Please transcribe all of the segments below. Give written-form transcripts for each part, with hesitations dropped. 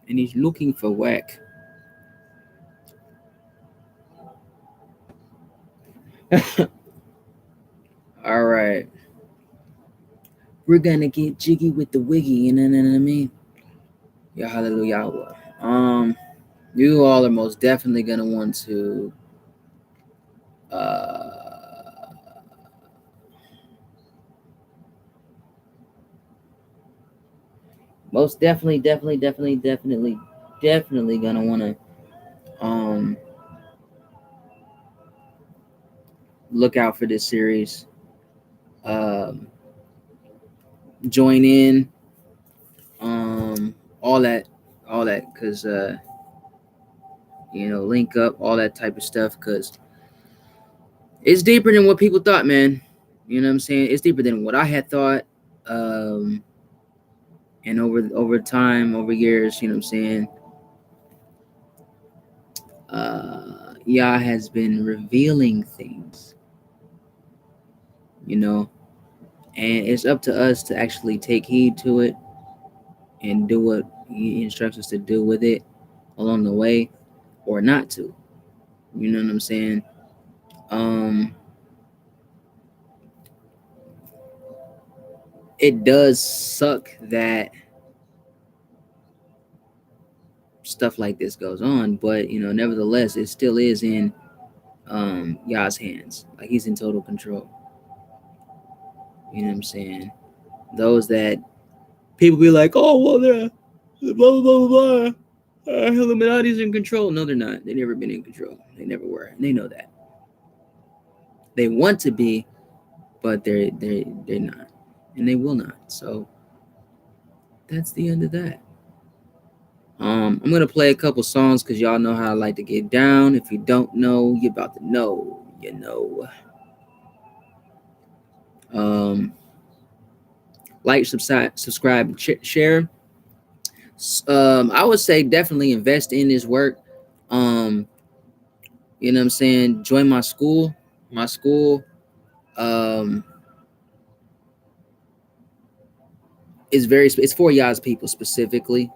and he's looking for work. All right, we're gonna get jiggy with the wiggy. You know what I mean? Yeah, hallelujah. You all are most definitely gonna want to uh most definitely gonna want to um look out for this series. Um, join in, all that, because link up, all that type of stuff, because it's deeper than what people thought, man. You know what I'm saying? It's deeper than what I had thought. Um, and over time, over years, you know what I'm saying? Yah has been revealing things, you know, and it's up to us to actually take heed to it and do what he instructs us to do with it along the way, or not to. You know what I'm saying? Um, it does suck that stuff like this goes on, but nevertheless, it still is in Yah's hands. Like, he's in total control. You know what I'm saying? Those that people be like, oh well, they're blah blah blah blah. Illuminati's in control. No, they're not. They never been in control. They never were. And they know that. They want to be, but they're not, and they will not. So that's the end of that. I'm gonna play a couple songs because y'all know how I like to get down. If you don't know, you're about to know. You know. Um, like, subscribe, share. I would say definitely invest in this work. Um, you know what I'm saying? Join my school. My school um is it's for y'all's people specifically.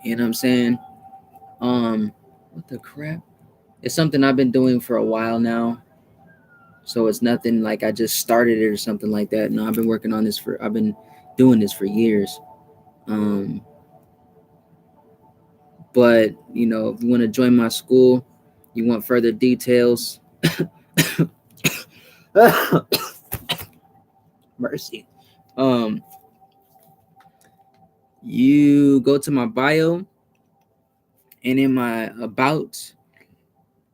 You know what I'm saying? What the crap? It's something I've been doing for a while now. So it's nothing like I just started it or something like that. No, I've been doing this for years. Um, but if you want to join my school, you want further details. Mercy. Um, you go to my bio, and in my about,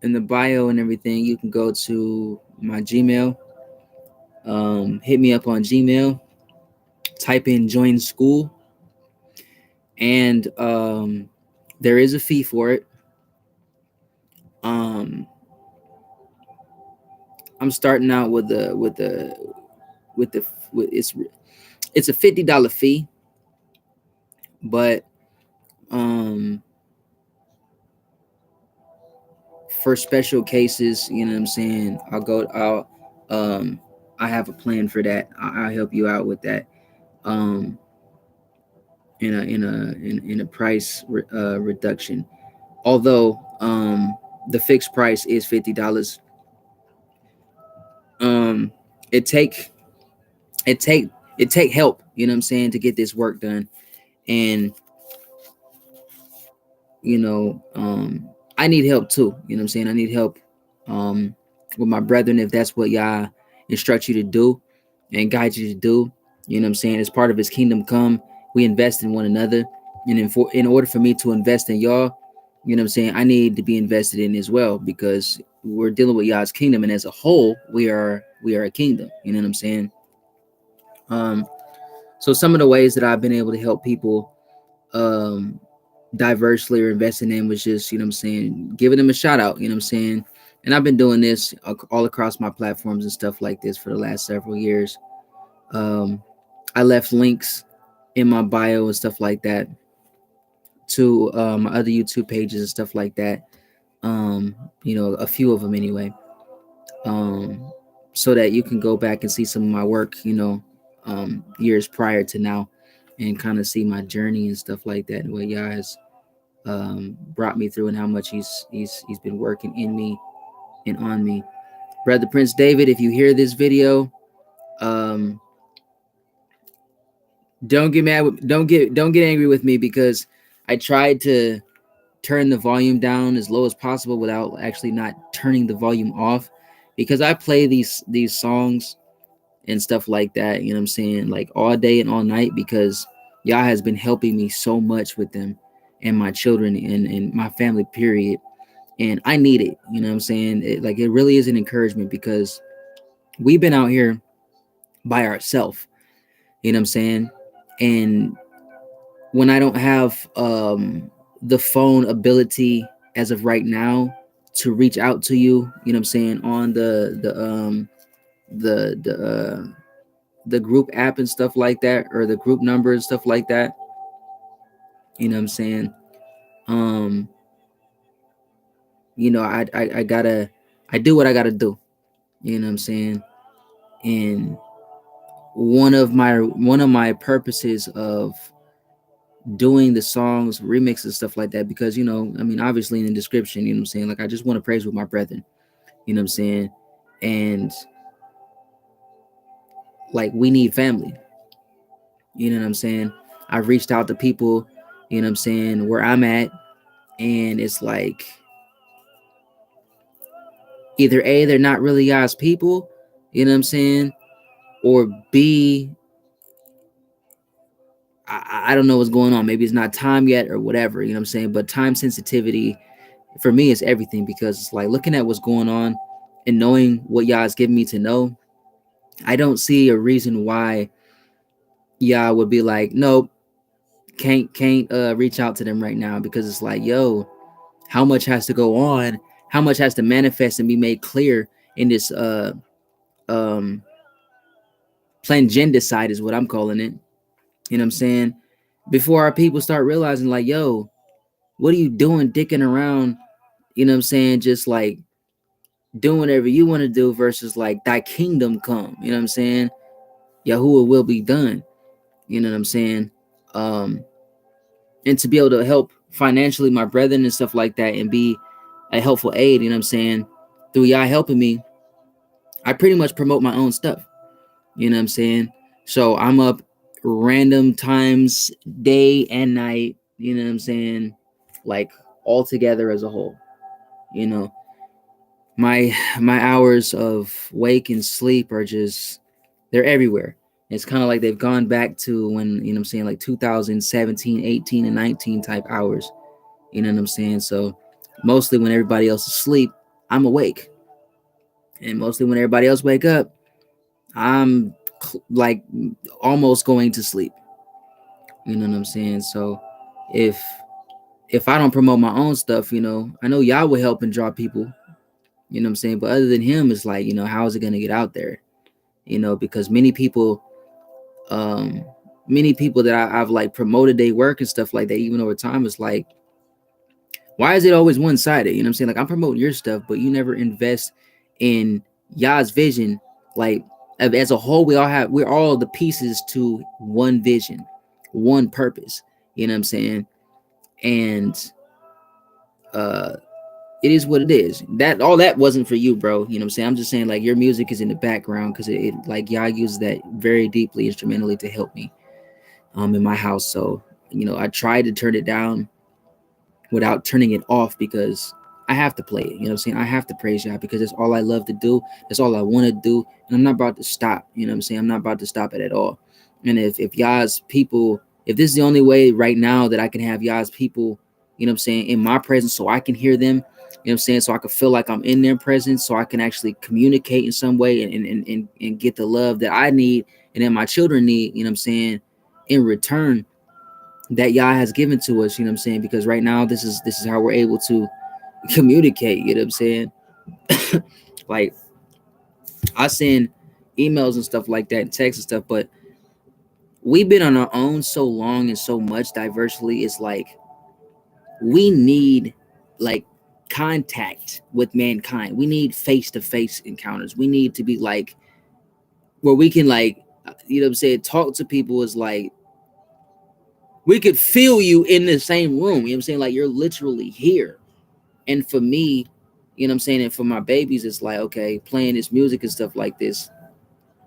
in the bio and everything, you can go to my Gmail. Hit me up on Gmail. Type in join school, and there is a fee for it. Um, I'm starting out with it's a $50 fee, but um, for special cases, you know what I'm saying, um, I have a plan for that. I'll help you out with that. Um, in a price reduction. Although the fixed price is $50. Um, it take it take it take help. You know what I'm saying, to get this work done, and I need help too. You know what I'm saying. I need help um, with my brethren, if that's what Yah instructs you to do and guide you to do. You know what I'm saying. As part of His kingdom come, we invest in one another, and in order for me to invest in y'all, you know what I'm saying, I need to be invested in as well, because we're dealing with Yah's kingdom, and as a whole, we are a kingdom. You know what I'm saying. Um, so some of the ways that I've been able to help people um diversely or investing in was just, you know what I'm saying, giving them a shout out, you know what I'm saying. And I've been doing this all across my platforms and stuff like this for the last several years. um I left links in my bio and stuff like that to my other YouTube pages and stuff like that. A few of them anyway, um so that you can go back and see some of my work, years prior to now. and kind of see my journey and stuff like that, and what Yah has brought me through, and how much he's been working in me and on me. Brother Prince David, if you hear this video, um, don't get mad with, don't get angry with me, because I tried to turn the volume down as low as possible without actually not turning the volume off, because I play these songs and stuff like that, you know what I'm saying, like all day and all night, because Yah has been helping me so much with them and my children and my family, period. And I need it, you know what I'm saying? It really is an encouragement, because we've been out here by ourselves, you know what I'm saying? And when I don't have the phone ability as of right now to reach out to you, you know what I'm saying, on the the uh the group app and stuff like that, or the group number and stuff like that, you know what I'm saying? Um, I gotta, I do what I gotta do, you know what I'm saying? And one of my purposes of doing the songs, remixes, stuff like that, because I mean, obviously in the description, you know what I'm saying, like I just want to praise with my brethren, you know what I'm saying? And like we need family, you know what I'm saying? I've reached out to people, you know what I'm saying, where I'm at, and it's like either A, they're not really God's people, you know what I'm saying, or B, I don't know what's going on. Maybe it's not time yet or whatever, you know what I'm saying? But time sensitivity for me is everything, because it's like looking at what's going on and knowing what Yah has given me to know. I don't see a reason why Yah would be like, nope, can't reach out to them right now, because it's like, yo, how much has to go on? How much has to manifest and be made clear in this um Plangendacide is what I'm calling it. You know what I'm saying? Before our people start realizing, like, yo, what are you doing dicking around? You know what I'm saying? Just like doing whatever you want to do, versus like thy kingdom come. You know what I'm saying? Yahuwah will be done. You know what I'm saying? Um, and to be able to help financially my brethren and stuff like that, and be a helpful aid, you know what I'm saying? Through Yah helping me, I pretty much promote my own stuff. You know what I'm saying? So I'm up random times, day and night, you know what I'm saying? Like all together as a whole. You know, my hours of wake and sleep are just, they're everywhere. It's kind of like they've gone back to when, you know what I'm saying, like 2017, 18, and 19 type hours. You know what I'm saying? So mostly when everybody else is asleep, I'm awake. And mostly when everybody else wake up, I'm like almost going to sleep. You know what I'm saying? So if I don't promote my own stuff, I know y'all will help and draw people, you know what I'm saying? But other than him, it's like, how is it gonna get out there? Because um many people that I've like promoted their work and stuff like that, even over time, it's like, why is it always one-sided? You know what I'm saying? Like, I'm promoting your stuff, but you never invest in Yah's vision. Like, as a whole, we're all the pieces to one vision, one purpose. You know what I'm saying? And it is what it is. That all that wasn't for you, bro. You know what I'm saying? I'm just saying, like, your music is in the background, because it like Yah uses that very deeply, instrumentally, to help me in my house. So, I tried to turn it down without turning it off, because I have to play it. You know what I'm saying? I have to praise Yah, because that's all I love to do. That's all I want to do. And I'm not about to stop. You know what I'm saying? I'm not about to stop it at all. And if Yah's people, if this is the only way right now that I can have Yah's people, you know what I'm saying, in my presence, so I can hear them, you know what I'm saying, so I can feel like I'm in their presence, so I can actually communicate in some way, and get the love that I need and that my children need, you know what I'm saying, in return, that Yah has given to us, you know what I'm saying? Because right now, this is how we're able to communicate, you know what I'm saying? Like, I send emails and stuff like that, and texts and stuff, but we've been on our own so long and so much diversely. It's like we need like contact with mankind. We need face-to-face encounters. We need to be like where we can, like, you know what I'm saying, talk to people is like We could feel you in the same room. You know what I'm saying? Like you're literally here. And for me, you know what I'm saying, and for my babies, it's like, okay, playing this music and stuff like this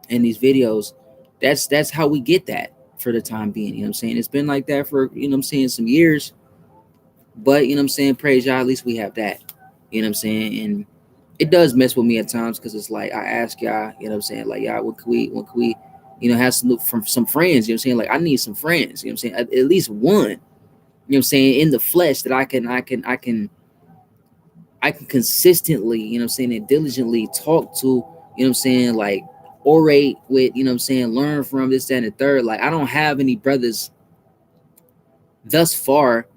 and these videos, that's how we get that for the time being. You know what I'm saying? It's been like that for, you know what I'm saying, some years. But you know what I'm saying, praise y'all, at least we have that. You know what I'm saying? And it does mess with me at times because it's like I ask y'all, you know what I'm saying, like y'all, what can we, you know, have from some friends, you know what I'm saying? Like I need some friends, you know what I'm saying? At least one, you know what I'm saying, in the flesh that I can consistently, you know what I'm saying, and diligently talk to, you know what I'm saying, like orate with, you know what I'm saying, learn from this, that, and the third. Like I don't have any brothers thus far,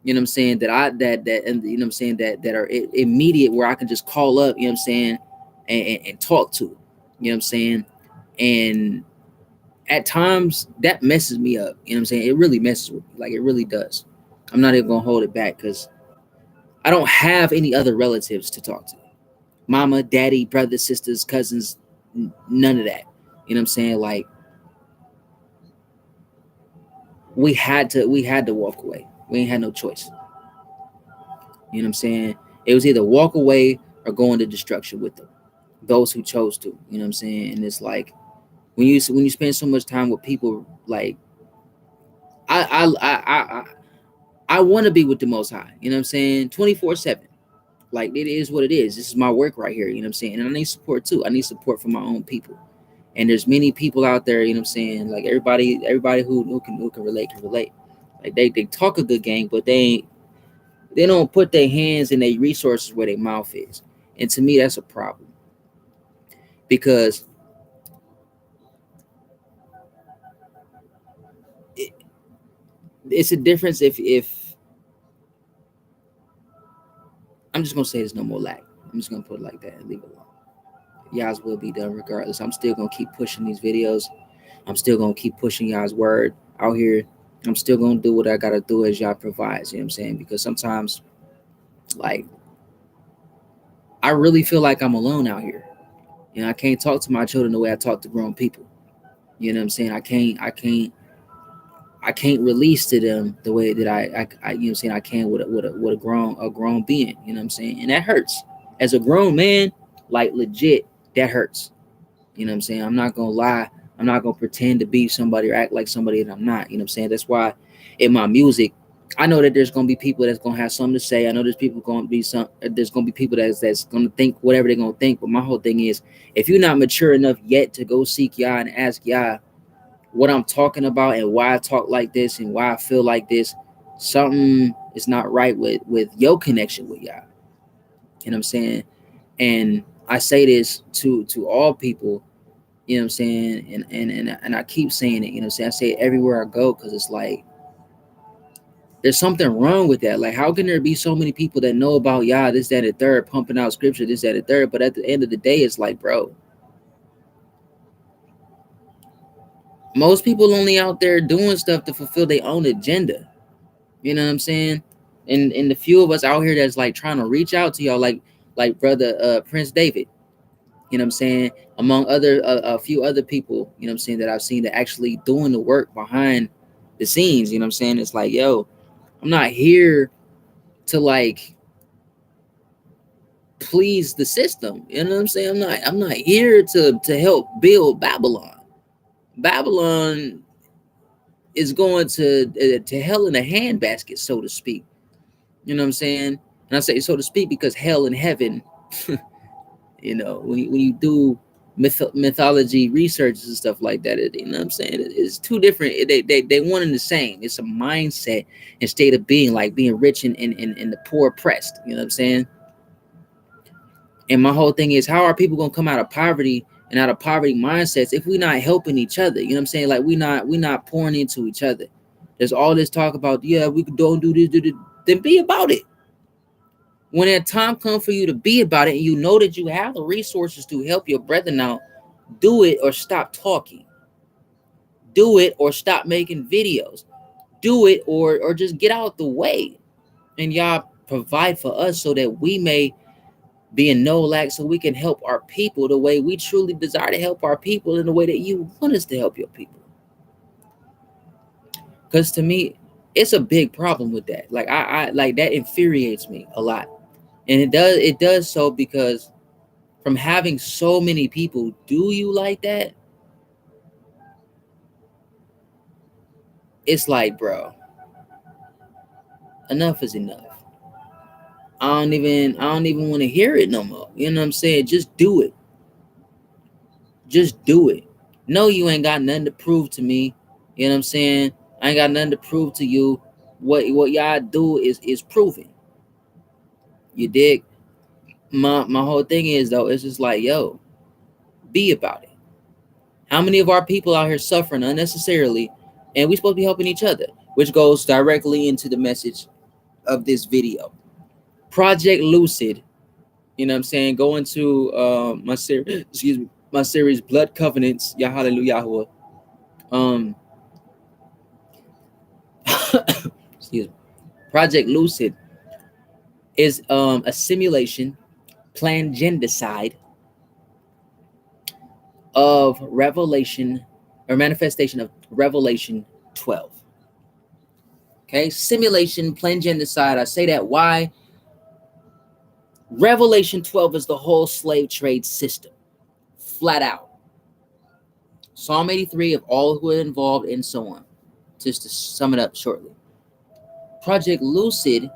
you know what I'm saying, that and you know what I'm saying, that are immediate where I can just call up, you know what I'm saying, and talk to, you know what I'm saying. And at times that messes me up, you know what I'm saying. It really messes with me, like it really does. I'm not even gonna hold it back because I don't have any other relatives to talk to. Mama, daddy, brothers, sisters, cousins, none of that. You know what I'm saying? Like we had to walk away. We ain't had no choice. You know what I'm saying? It was either walk away or go into destruction with them. Those who chose to. You know what I'm saying? And it's like when you spend so much time with people, like I I I I, I want to be with the Most High. You know what I'm saying? 24/7. Like it is what it is. This is my work right here. You know what I'm saying? And I need support too. I need support from my own people. And there's many people out there, you know what I'm saying, like everybody who can relate. Like they talk a good game, but they don't put their hands and their resources where their mouth is. And to me that's a problem. Because it, it's a difference if I'm just gonna say there's no more lack. I'm just gonna put it like that and leave it alone. Y'all's will be done regardless. I'm still gonna keep pushing these videos. I'm still gonna keep pushing y'all's word out here. I'm still gonna do what I gotta do as y'all provides, you know what I'm saying? Because sometimes, like, I really feel like I'm alone out here. You know, I can't talk to my children the way I talk to grown people. You know what I'm saying? I can't release to them the way that you know what I'm saying, I can with a grown being, you know what I'm saying? And that hurts. As a grown man, like legit, that hurts. You know what I'm saying? I'm not gonna lie. I'm not gonna pretend to be somebody or act like somebody that I'm not. You know what I'm saying? That's why in my music, I know that there's gonna be people that's gonna have something to say. I know there's gonna be people that's gonna think whatever they're gonna think. But my whole thing is, if you're not mature enough yet to go seek Yah and ask Yah what I'm talking about and why I talk like this and why I feel like this, something is not right with your connection with Yah. You know what I'm saying? And I say this to all people, you know what I'm saying, and I keep saying it, you know what I'm saying. I say it everywhere I go because it's like there's something wrong with that. Like, how can there be so many people that know about Yah, this, that, and the third, pumping out scripture, this, that, and the third, but at the end of the day, it's like, bro, most people only out there doing stuff to fulfill their own agenda. You know what I'm saying? And the few of us out here that's like trying to reach out to y'all, like brother Prince David. You know what I'm saying? Among other a few other people, you know what I'm saying, that I've seen that actually doing the work behind the scenes. You know what I'm saying? It's like, yo, I'm not here to like please the system. You know what I'm saying? I'm not here to help build Babylon. Babylon is going to hell in a handbasket, so to speak. You know what I'm saying? And I say so to speak because hell and heaven, you know, when you do mythology researches and stuff like that, you know what I'm saying? It's two different. They one and the same. It's a mindset and state of being, like being rich and the poor oppressed. You know what I'm saying? And my whole thing is, how are people gonna come out of poverty and out of poverty mindsets if we're not helping each other? You know what I'm saying? Like we're not pouring into each other. There's all this talk about, yeah, we don't do this, do this. Then be about it. When that time comes for you to be about it and you know that you have the resources to help your brethren out, do it or stop talking. Do it or stop making videos. Do it or just get out the way. And y'all provide for us so that we may be in no lack, so we can help our people the way we truly desire to help our people, in the way that you want us to help your people. Because to me, It's a big problem with that. Like I like that infuriates me a lot. And it does so because from having so many people do you like that, it's like, bro, enough is enough. I don't even want to hear it no more. You know what I'm saying? Just do it. Just do it. No, you ain't got nothing to prove to me. You know what I'm saying? I ain't got nothing to prove to you. What y'all do is proven. You dig? My whole thing is though, it's just like, yo, be about it. How many of our people out here suffering unnecessarily, and we supposed to be helping each other, which goes directly into the message of this video. Project Lucid, you know what I'm saying? Go into my series, excuse me, my series Blood Covenants, Yah Hallelujah. Excuse me. Project Lucid is a simulation, Plangendacide of Revelation or manifestation of Revelation 12. Okay, simulation, Plangendacide. I say that why? Revelation 12 is the whole slave trade system, flat out. Psalm 83 of all who are involved, and so on. Just to sum it up shortly. Project Lucid,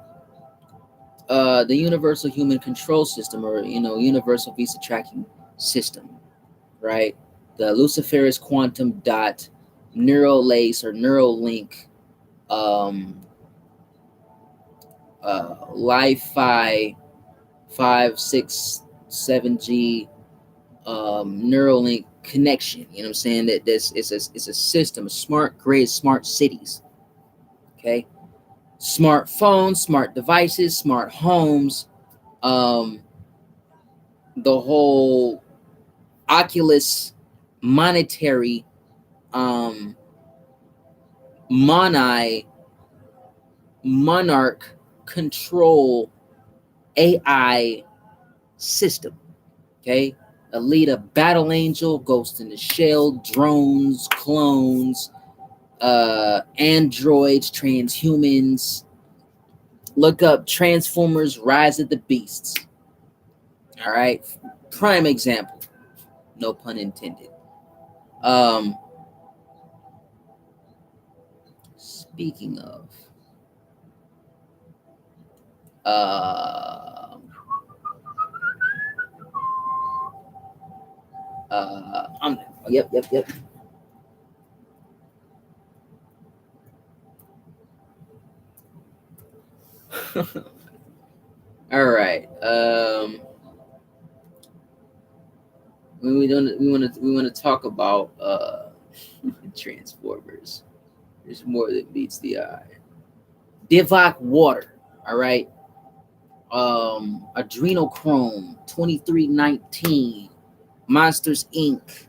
the Universal Human Control System, or Universal Visa Tracking System, right? The Luciferase Quantum Dot Neural Lace or Neural Link, Li-Fi 567G Neuralink connection. You know what I'm saying? That this is it's a system, a smart grid, smart cities. Okay, smartphones, smart devices, smart homes. The whole Oculus monetary monarch control AI system. Okay, Alita, Battle Angel, Ghost in the Shell, drones, clones, androids, transhumans. Look up Transformers: Rise of the Beasts. All right, prime example, no pun intended. Speaking of, I'm yep. All right. We want to talk about Transformers. There's more that meets the eye. Divok Water. All right. Adrenochrome 2319. Monsters Inc.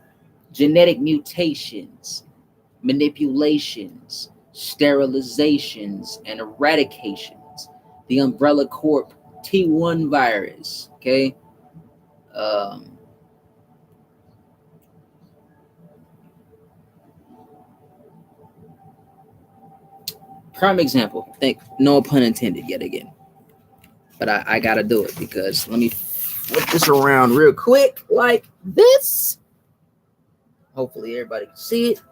Genetic mutations, manipulations, sterilizations, and eradications. The Umbrella Corp T1 virus. Okay. Prime example. Think no pun intended yet again. But I gotta do it because let me flip this around real quick like this. Hopefully everybody can see it.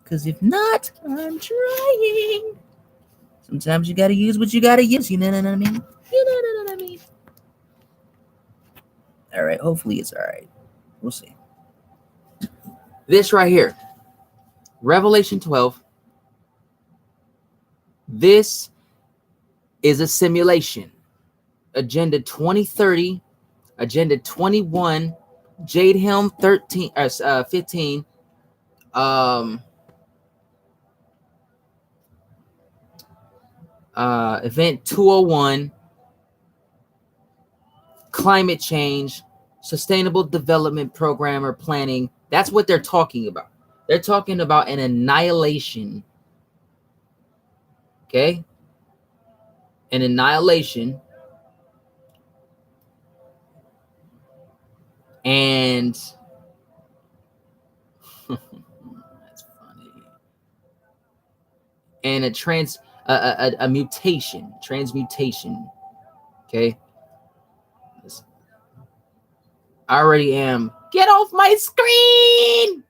Because if not, I'm trying. Sometimes you gotta use what you gotta use. You know what I mean? You know what I mean? All right. Hopefully it's all right. We'll see. This right here, Revelation 12. This is a simulation. Agenda 2030, Agenda 21, Jade Helm 15, Event 201, climate change, sustainable development program or planning. That's what they're talking about. They're talking about an annihilation. Okay? An annihilation. And that's funny. and a mutation, transmutation. Okay, I already am. Get off my screen!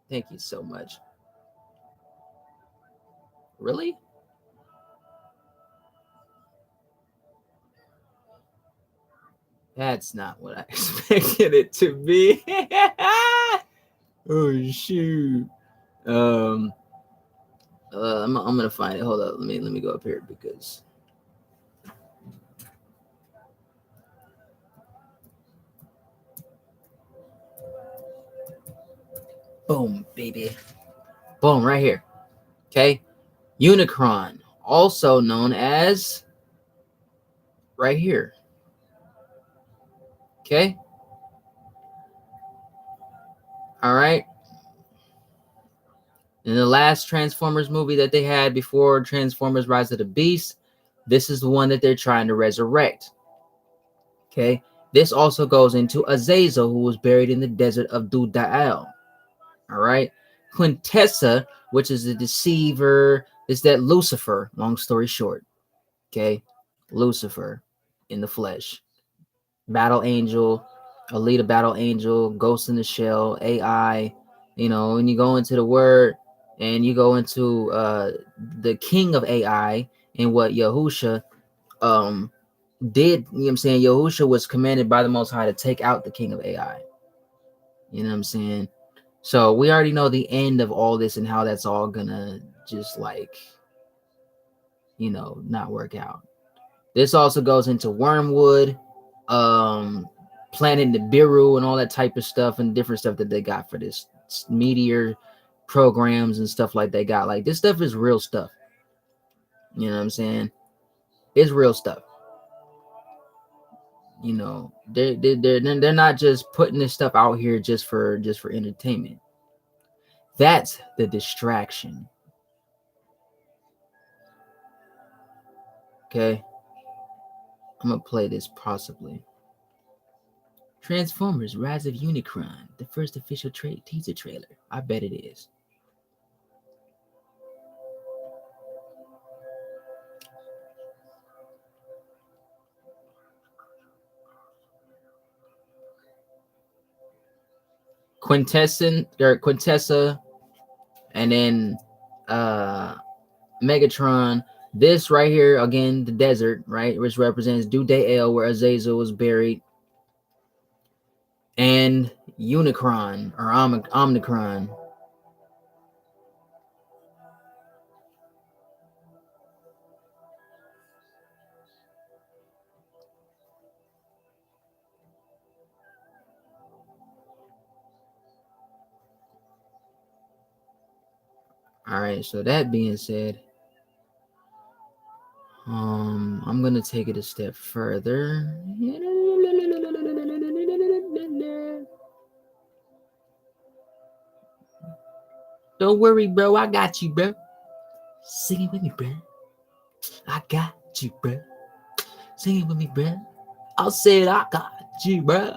Thank you so much. Really? That's not what I expected it to be. Oh shoot. I'm gonna find it. Hold up. Let me go up here because boom, baby. Boom, right here. Okay. Unicron, also known as right here. Okay. All right. In the last Transformers movie that they had before Transformers Rise of the Beast, this is the one that they're trying to resurrect. Okay. This also goes into Azazel, who was buried in the desert of Dudael. All right. Quintessa, which is the deceiver, is that Lucifer, long story short. Okay. Lucifer in the flesh. Battle Angel, Alita Battle Angel, Ghost in the Shell, AI. You know, when you go into the word and you go into the king of AI and what Yahusha did, you know what I'm saying? Yahusha was commanded by the Most High to take out the king of AI. You know what I'm saying? So we already know the end of all this and how that's all gonna just like, you know, not work out. This also goes into Wormwood, Planet Nibiru, and all that type of stuff and different stuff that they got for this meteor programs and stuff like they got. Like this stuff is real stuff. You know what I'm saying? It's real stuff. You know, they're not just putting this stuff out here just for entertainment. That's the distraction. Okay, I'm gonna play this possibly. Transformers: Rise of Unicron, the first official teaser trailer. I bet it is. Quintessa, and then Megatron. This right here, again, the desert, right, which represents Dudael, where Azazel was buried, and Unicron or Omnicron. All right, so that being said, I'm gonna take it a step further. Don't worry, bro. I got you, bro. Sing it with me, bro. I got you, bro. Sing it with me, bro. I said I got you, bro.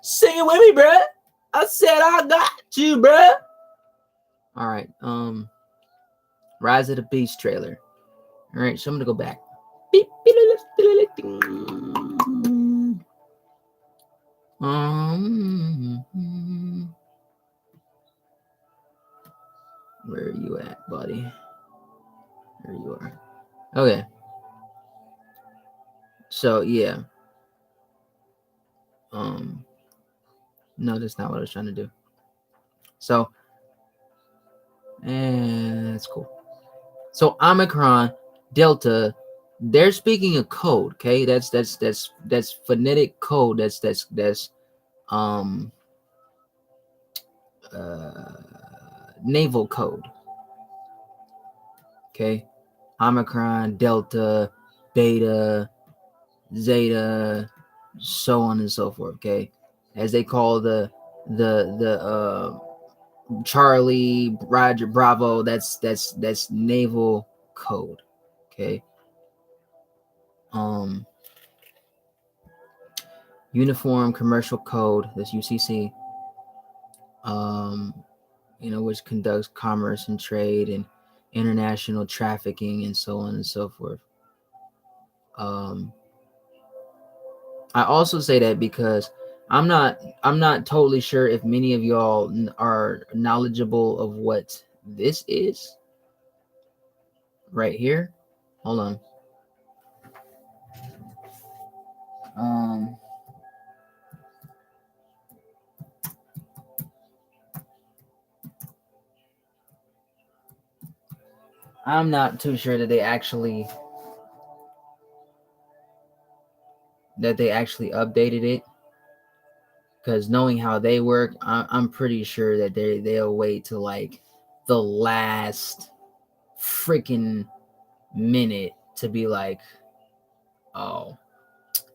Sing it with me, bro. I said I got you, bro. All right. Rise of the Beast trailer. All right, so I'm gonna go back. Where are you at, buddy? There you are. Okay. So yeah. No, that's not what I was trying to do. So, that's cool. So Omicron, Delta, they're speaking a code. Okay, that's phonetic code. That's naval code. Okay, Omicron, Delta, Beta, Zeta, so on and so forth. Okay, as they call the Charlie, Roger, Bravo. That's naval code. Okay. Uniform Commercial Code. That's UCC. You know, which conducts commerce and trade and international trafficking, and so on and so forth. I also say that because I'm not totally sure if many of y'all are knowledgeable of what this is right here. Hold on. Um, I'm not too sure that they actually updated it, because knowing how they work, I'm pretty sure that they'll wait till like the last freaking minute to be like, oh,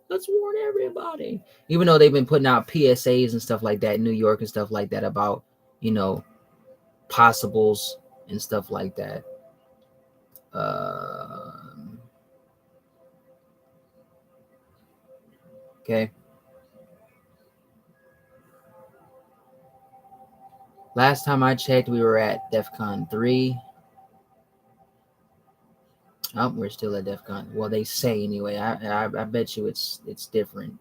let's warn everybody. Even though they've been putting out PSAs and stuff like that in New York and stuff like that about, possibles and stuff like that. Okay. Last time I checked, we were at DEFCON 3. Oh, we're still at DEFCON. Well, they say anyway. I bet you it's different.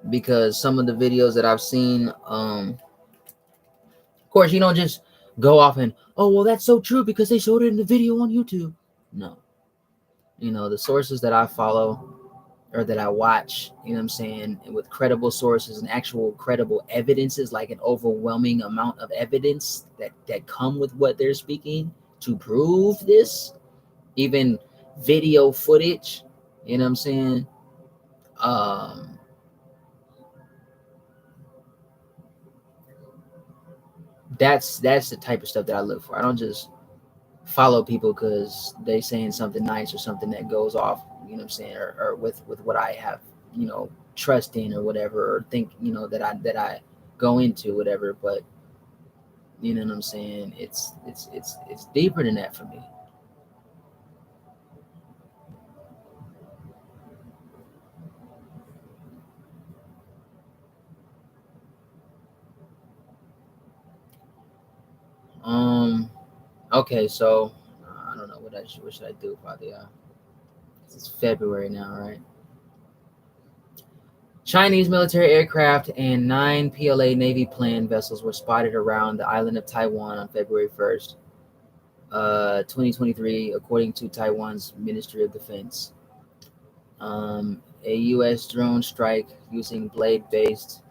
Because some of the videos that I've seen, of course, you don't just go off and, oh, well, that's so true because they showed it in the video on YouTube. No. The sources that I follow or that I watch, I'm saying, with credible sources and actual credible evidences, like an overwhelming amount of evidence that come with what they're speaking to prove this, even video footage, I'm saying? That's the type of stuff that I look for. I don't just follow people because they saying something nice or something that goes off, or with what I have, trust in or whatever, or think, that I go into whatever. But you know what I'm saying? It's deeper than that for me. Okay, so I don't know what should I do about the it's February now, right? Chinese military aircraft and 9 PLA Navy planned vessels were spotted around the island of Taiwan on February 1st, 2023, according to Taiwan's Ministry of Defense. A U.S. drone strike using blade-based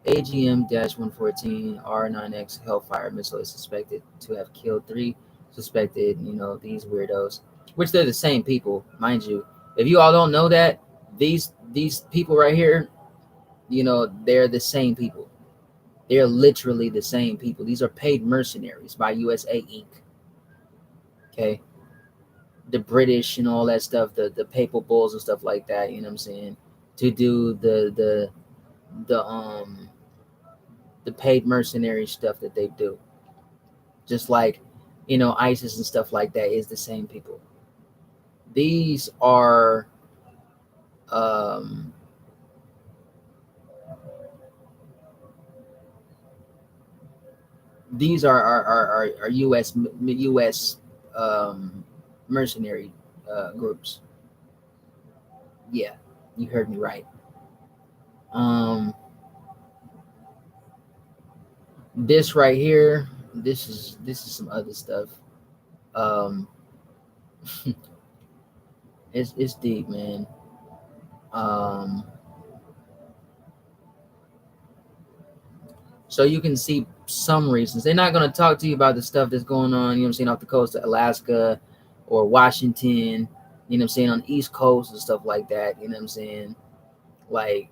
AGM-114 R9X Hellfire missile is suspected to have killed 3 suspected, these weirdos, which they're the same people, mind you. If you all don't know that, these people right here, they're the same people. They're literally the same people. These are paid mercenaries by USA Inc. Okay. The British and all that stuff, the papal bulls and stuff like that, you know what I'm saying? To do the paid mercenary stuff that they do. Just like, ISIS and stuff like that is the same people. These are are US mercenary groups. Yeah, you heard me right. This right here, this is some other stuff. It's deep, man. So you can see some reasons. They're not going to talk to you about the stuff that's going on, you know what I'm saying, off the coast of Alaska or Washington, you know what I'm saying, on the East Coast and stuff like that, you know what I'm saying? Like,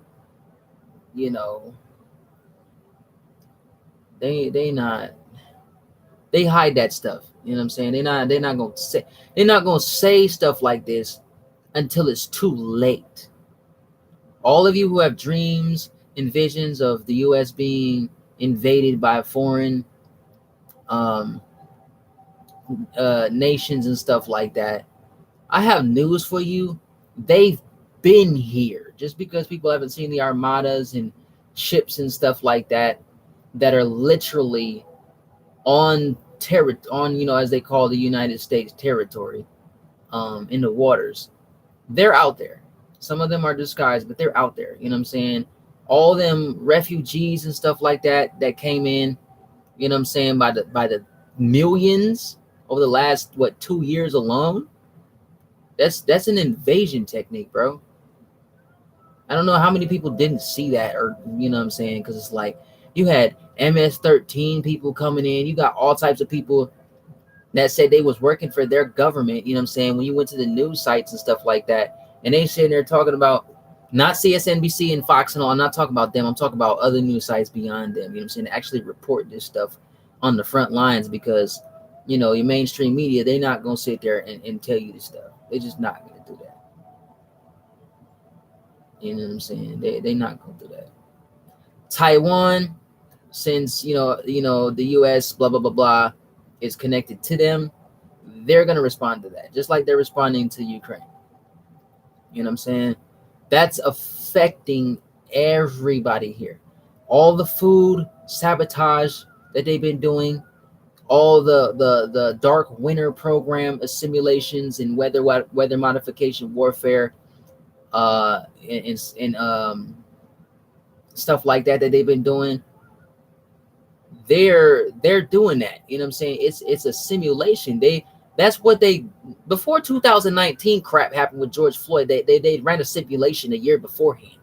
they hide that stuff, you know what I'm saying? They're not going to say stuff like this until it's too late. All of you who have dreams and visions of the US being invaded by foreign nations and stuff like that, I have news for you. They've been here. Just because people haven't seen the armadas and ships and stuff like that, that are literally on on, as they call the United States territory, in the waters. They're out there. Some of them are disguised, but they're out there. You know what I'm saying? All them refugees and stuff like that that came in, you know what I'm saying, by the millions over the last 2 years alone. That's an invasion technique, bro. I don't know how many people didn't see that, or you know what I'm saying, because it's like you had MS-13 people coming in, you got all types of people that said they was working for their government, you know what I'm saying, when you went to the news sites and stuff like that, and they sitting there talking about not CSNBC and Fox and all. I'm not talking about them. I'm talking about other news sites beyond them, you know what I'm saying, actually report this stuff on the front lines, because your mainstream media, they're not gonna sit there and tell you this stuff. They're just not gonna do that. You know what I'm saying? They not gonna do that. Taiwan, since the US blah blah blah blah is connected to them, they're gonna respond to that, just like they're responding to Ukraine. You know what I'm saying? That's affecting everybody here. All the food sabotage that they've been doing, all the dark winter program assimilations and weather modification warfare, and stuff like that they've been doing. They're doing that. You know what I'm saying? It's a simulation. That's what they, before 2019 crap happened with George Floyd, they ran a simulation a year beforehand.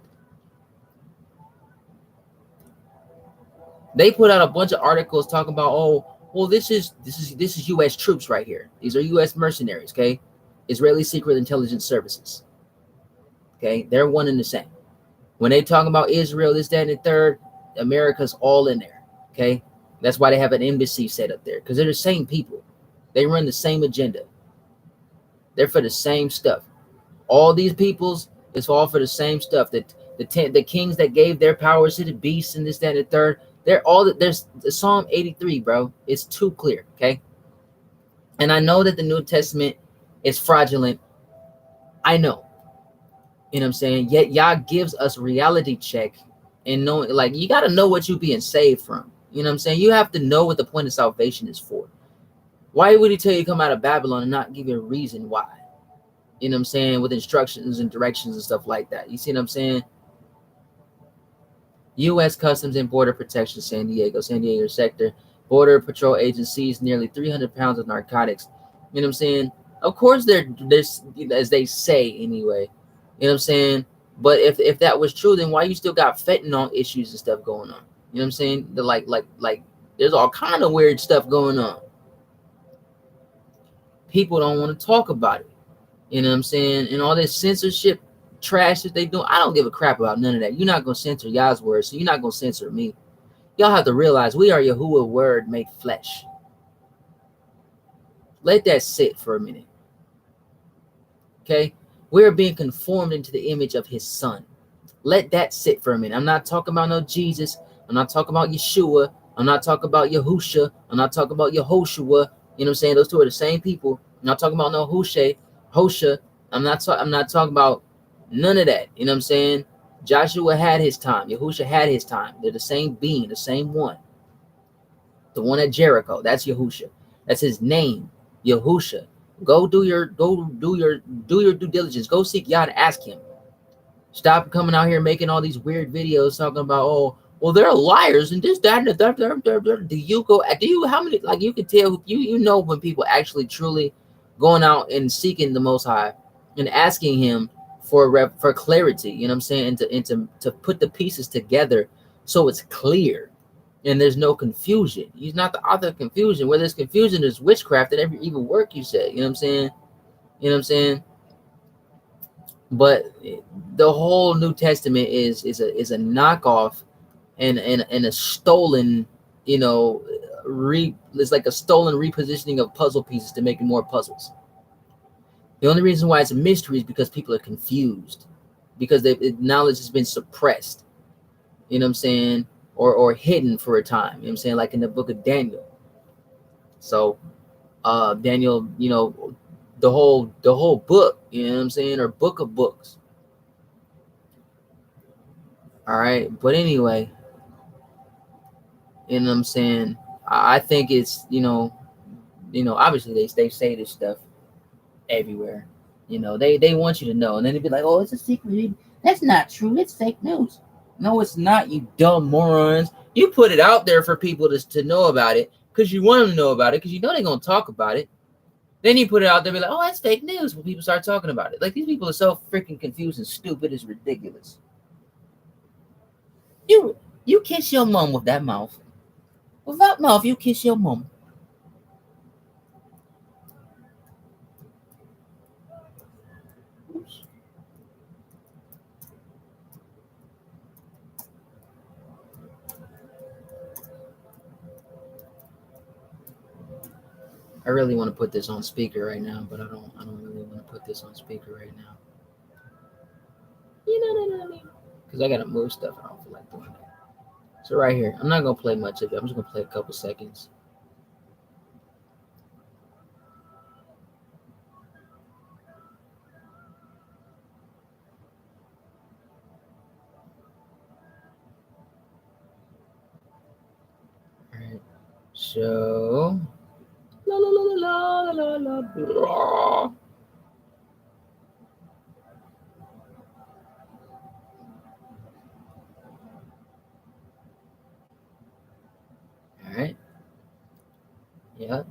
They put out a bunch of articles talking about, oh, well, this is US troops right here. These are US mercenaries, okay? Israeli Secret Intelligence Services. Okay, they're one and the same. When they talk about Israel, this, that, and the third, America's all in there. Okay, that's why they have an embassy set up there, because they're the same people. They run the same agenda. They're for the same stuff. All these peoples, it's all for the same stuff. That the kings that gave their powers to the beasts and this, that, and the third, there's Psalm 83, bro. It's too clear. Okay, and I know that the New Testament is fraudulent. I know. You know what I'm saying? Yet Yah gives us reality check, and knowing, like, you got to know what you're being saved from. You know what I'm saying? You have to know what the point of salvation is for. Why would he tell you to come out of Babylon and not give you a reason why? You know what I'm saying? With instructions and directions and stuff like that. You see what I'm saying? U.S. Customs and Border Protection, San Diego sector. Border Patrol agencies nearly 300 pounds of narcotics. You know what I'm saying? Of course, they're as they say anyway. You know what I'm saying? But if that was true, then why you still got fentanyl issues and stuff going on? You know what I'm saying? Like there's all kind of weird stuff going on. People don't want to talk about it. You know what I'm saying? And all this censorship trash that they do, I don't give a crap about none of that. You're not gonna censor Yah's word, so you're not gonna censor me. Y'all have to realize we are Yahuwah word made flesh. Let that sit for a minute. Okay? We're being conformed into the image of his son. Let that sit for a minute. I'm not talking about no Jesus. I'm not talking about Yeshua. I'm not talking about Yahusha. I'm not talking about Yehoshua. You know what I'm saying? Those two are the same people. I'm not talking about no Hosha. I'm not talking about none of that. You know what I'm saying? Joshua had his time. Yahusha had his time. They're the same being, the same one. The one at Jericho. That's Yahusha. That's his name. Yahusha. Go do your due diligence. Go seek Yah and ask him. Stop coming out here making all these weird videos talking about, oh, well, they're liars and this, that, and the third. How many, like, you can tell, you know when people actually truly going out and seeking the Most High and asking him for clarity, you know what I'm saying, and to put the pieces together so it's clear and there's no confusion. He's not the author of confusion. Where there's confusion, there's witchcraft in every evil work you said. You know what I'm saying? You know what I'm saying? But the whole New Testament is a knockoff and a stolen, it's like a stolen repositioning of puzzle pieces to make more puzzles. The only reason why it's a mystery is because people are confused, because knowledge has been suppressed. You know what I'm saying? Or hidden for a time. You know what I'm saying? Like in the book of Daniel. So Daniel, the whole book, you know what I'm saying, or book of books. All right, but anyway, you know what I'm saying, I think it's, obviously they say this stuff everywhere. They want you to know, and then they'd be like, "Oh, it's a secret. That's not true. It's fake news." No, it's not, you dumb morons. You put it out there for people to know about it because you want them to know about it because you know they're gonna talk about it. Then you put it out there, be like, "Oh, that's fake news." When people start talking about it, like, these people are so freaking confused and stupid, it's ridiculous. You kiss your mom with that mouth. Without mouth, you kiss your mom. Oops. I really want to put this on speaker right now, but I don't really want to put this on speaker right now. You know what I mean? Because I gotta move stuff. I don't feel like doing that. So right here, I'm not gonna play much of it. I'm just gonna play a couple seconds. All right. So la la la la la la la. All right. Yep.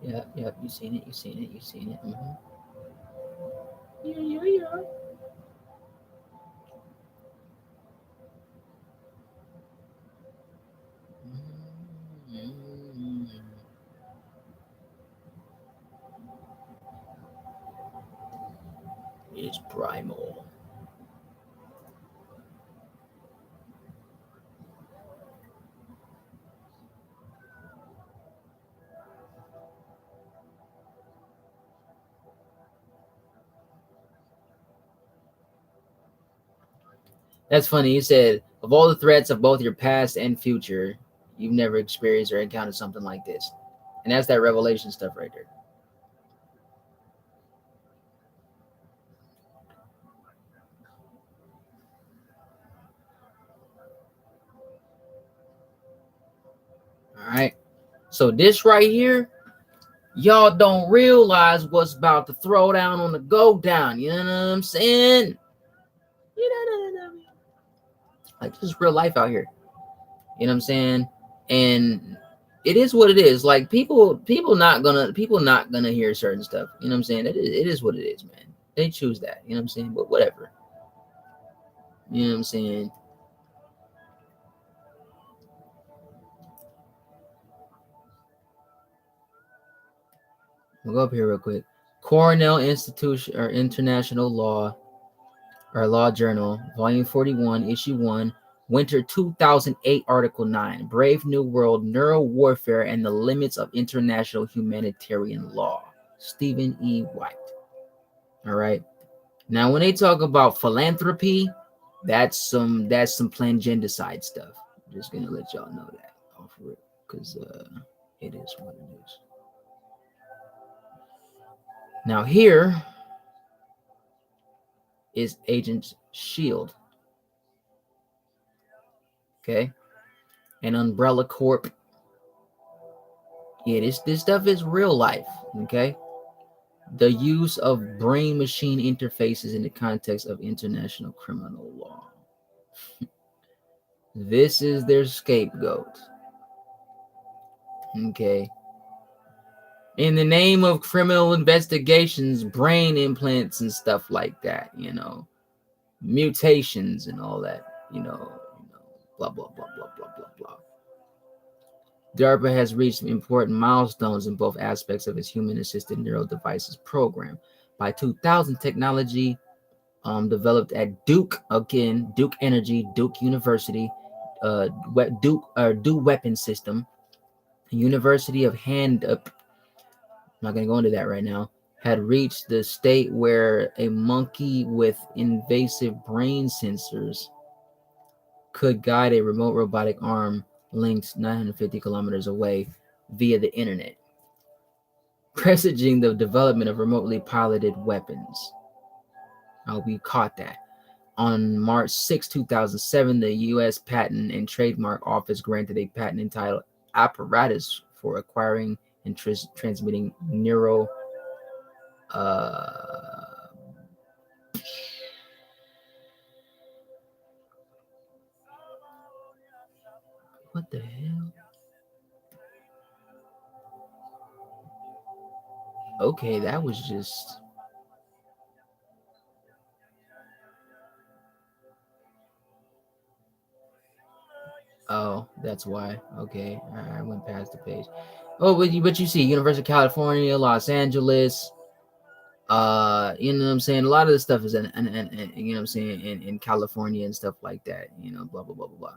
You seen it. Mm-hmm. Yeah. Mm-hmm. It's primal. That's funny. You said, of all the threats of both your past and future, you've never experienced or encountered something like this. And that's that revelation stuff right there. All right. So this right here, y'all don't realize what's about to throw down on the go down. You know what I'm saying? You know what I mean? Like, this is real life out here. You know what I'm saying? And it is what it is. Like, people not gonna hear certain stuff. You know what I'm saying? It is what it is, man. They choose that. You know what I'm saying? But whatever. You know what I'm saying? We'll go up here real quick. Cornell Institution or International Law or Law Journal, Volume 41, Issue 1, Winter 2008, Article 9, Brave New World, Neural Warfare and the Limits of International Humanitarian Law. Stephen E. White. All right. Now, when they talk about philanthropy, that's some plangendacide stuff. I'm just gonna let y'all know that off of it, because it is what it is. Now here is Agent Shield. Okay. An Umbrella Corp. Yeah, this stuff is real life. Okay. The use of brain machine interfaces in the context of international criminal law. This is their scapegoat. Okay. In the name of criminal investigations, brain implants and stuff like that, mutations and all that, blah, blah, blah, blah, blah, blah, blah. DARPA has reached important milestones in both aspects of its human-assisted neural devices program. By 2000, technology developed at Duke Energy, Duke University, Duke Weapon System, University of I'm not going to go into that right now, had reached the state where a monkey with invasive brain sensors could guide a remote robotic arm linked 950 kilometers away via the internet, presaging the development of remotely piloted weapons. We caught that. On March 6, 2007, the U.S. Patent and Trademark Office granted a patent entitled Apparatus for acquiring and transmitting neural what the hell? Okay, that was just oh, that's why. Okay, I went past the page. Oh, but you see, University of California, Los Angeles, you know what I'm saying? A lot of this stuff is in you know what I'm saying, in California and stuff like that, you know, blah blah blah blah blah.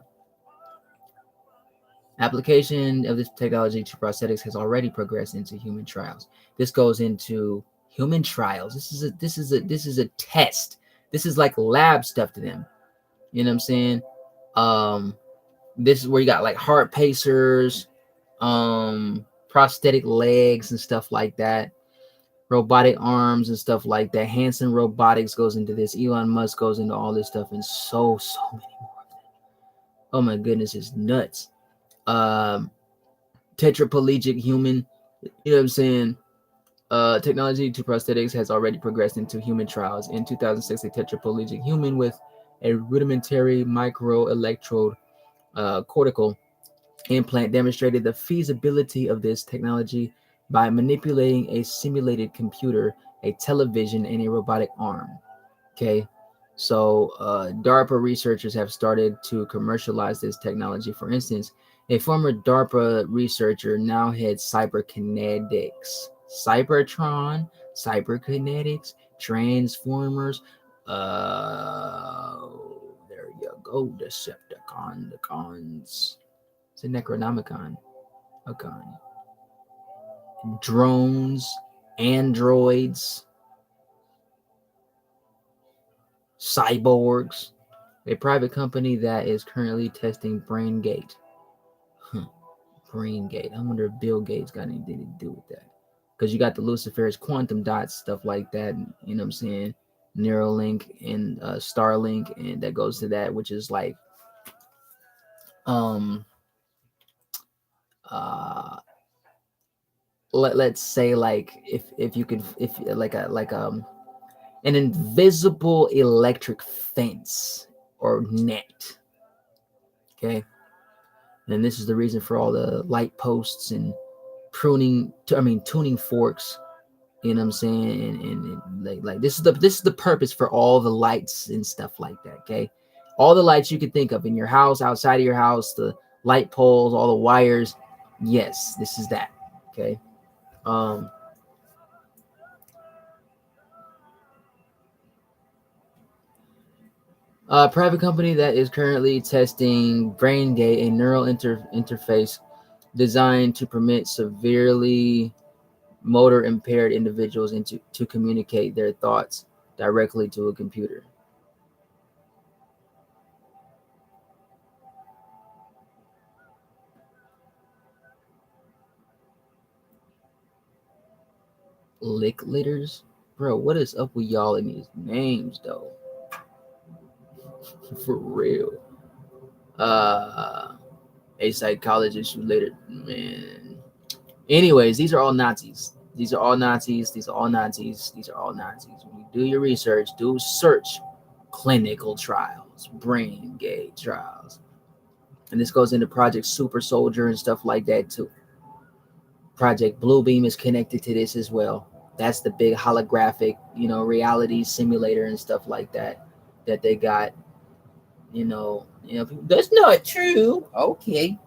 Application of this technology to prosthetics has already progressed into human trials. This goes into human trials. This is a test. This is like lab stuff to them. You know what I'm saying? Um, this is where you got like heart pacers, prosthetic legs and stuff like that, robotic arms and stuff like that. Hanson Robotics goes into this. Elon Musk goes into all this stuff, and so many more. Oh my goodness, it's nuts. Tetraplegic human, you know what I'm saying? Technology to prosthetics has already progressed into human trials. In 2006, a tetraplegic human with a rudimentary microelectrode cortical implant demonstrated the feasibility of this technology by manipulating a simulated computer, a television, and a robotic arm. Okay, so DARPA researchers have started to commercialize this technology. For instance, a former DARPA researcher now heads cyberkinetics, Cybertron, cyberkinetics, transformers. There you go, Decepticon, the cons. It's a Necronomicon, a con. Drones, androids, cyborgs. A private company that is currently testing BrainGate. BrainGate. I wonder if Bill Gates got anything to do with that. Because you got the Lucifer's quantum dots, stuff like that. You know what I'm saying? Neuralink and Starlink, and that goes to that, which is like let's say like if you could if like an invisible electric fence or net. Okay. And this is the reason for all the light posts and tuning forks. You know what I'm saying? And like this is the purpose for all the lights and stuff like that. Okay. All the lights you can think of in your house, outside of your house, the light poles, all the wires. Yes, this is that. Okay. A private company that is currently testing BrainGate, a neural interface designed to permit severely motor impaired individuals to communicate their thoughts directly to a computer. Lick litters? Bro, what is up with y'all in these names though? For real. A psychologist who later, man. Anyways, these are all Nazis. These are all Nazis. These are all Nazis. These are all Nazis. When you do your research, do search clinical trials, BrainGate trials. And this goes into Project Super Soldier and stuff like that too. Project Bluebeam is connected to this as well. That's the big holographic, reality simulator and stuff like that they got. That's not true. Okay.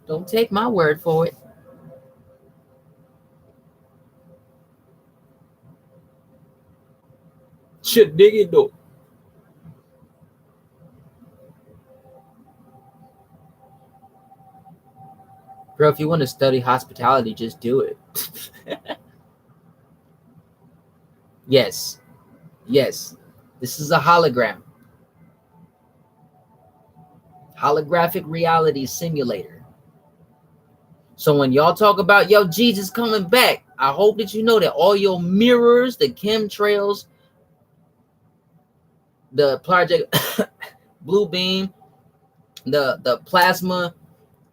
Don't take my word for it. Should dig it though. Bro, if you want to study hospitality, just do it. Yes. Yes. This is a hologram. Holographic reality simulator. So when y'all talk about yo Jesus coming back, I hope that you know that all your mirrors, the chemtrails, the Project Blue Beam, the plasma,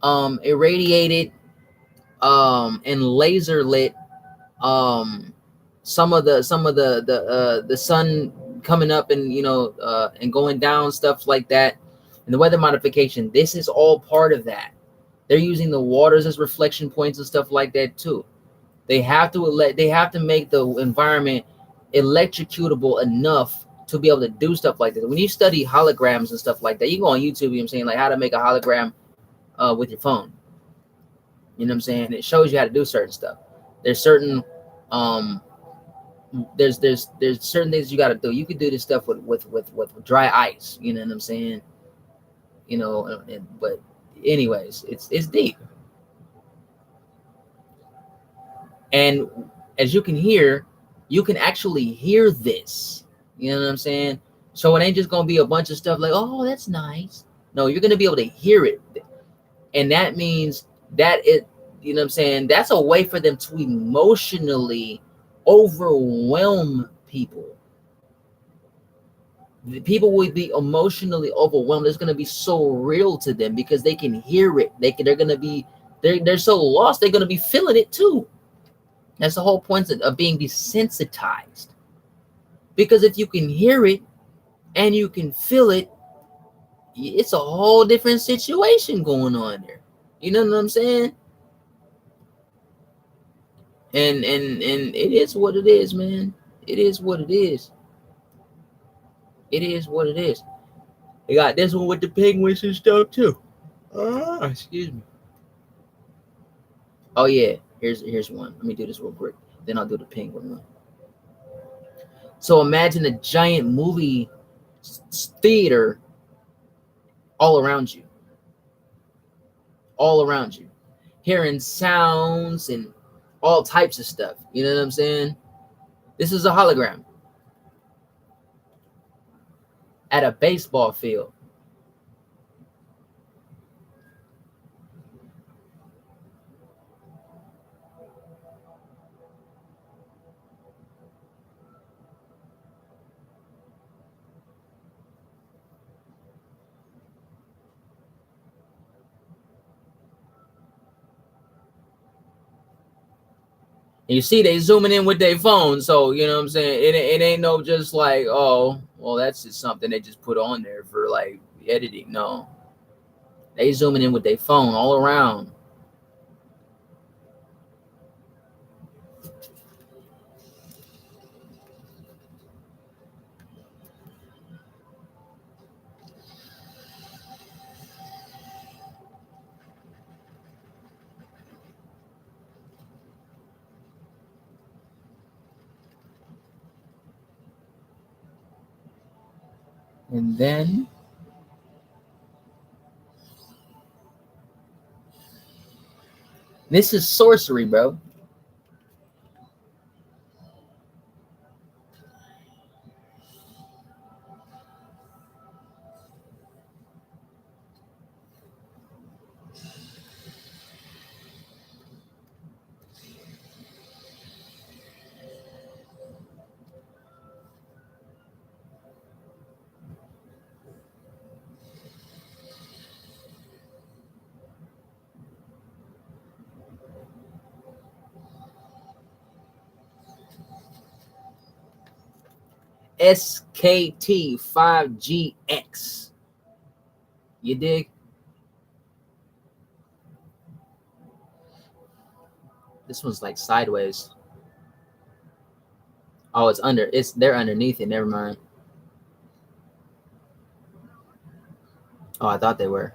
irradiated, and laser lit, some of the sun coming up and and going down, stuff like that, and the weather modification. This is all part of that. They're using the waters as reflection points and stuff like that too. They have to make the environment electrocutable enough to be able to do stuff like that. When you study holograms and stuff like that, you go on YouTube, I'm saying, like how to make a hologram with your phone. You know what I'm saying? It shows you how to do certain stuff. There's certain there's certain things you got to do. You could do this stuff with dry ice. You know what I'm saying? But anyways, it's deep. And as you can hear, you can actually hear this. You know what I'm saying? So it ain't just gonna be a bunch of stuff like, oh, that's nice. No, you're gonna be able to hear it, and that means that you know what I'm saying, that's a way for them to emotionally overwhelm people. The people will be emotionally overwhelmed. It's gonna be so real to them because they can hear it. They're so lost. They're gonna be feeling it too. That's the whole point of being desensitized. Because if you can hear it and you can feel it, it's a whole different situation going on there. You know what I'm saying? And it is what it is, man. It is what it is. It is what it is. They got this one with the penguins and stuff too. Excuse me. Oh yeah, here's one. Let me do this real quick. Then I'll do the penguin one. So imagine a giant movie theater all around you. All around you. Hearing sounds and all types of stuff. You know what I'm saying? This is a hologram at a baseball field. And you see they zooming in with their phone, so you know what I'm saying, it ain't no just like, oh well, that's just something they just put on there for like editing. No, they zooming in with their phone all around. And then this is sorcery, bro. SKT5GX. You dig? This one's like sideways. Oh, they're underneath it. Never mind. Oh, I thought they were.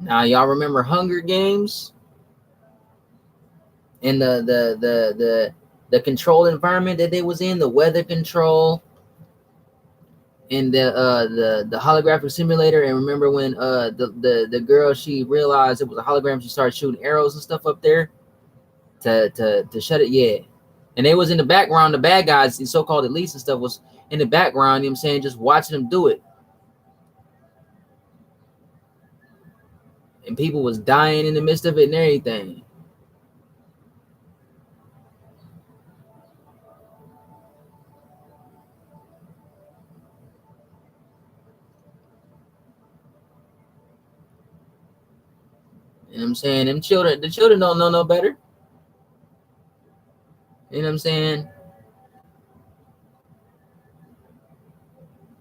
Now y'all remember Hunger Games? And the controlled environment that they was in, the weather control, and the holographic simulator. And remember when the girl, she realized it was a hologram, she started shooting arrows and stuff up there to shut it. Yeah, And they was in the background, the bad guys, the so-called elites and stuff was in the background, you know what I'm saying, just watching them do it. And people was dying in the midst of it and everything. You know what I'm saying? The children don't know no better. You know what I'm saying?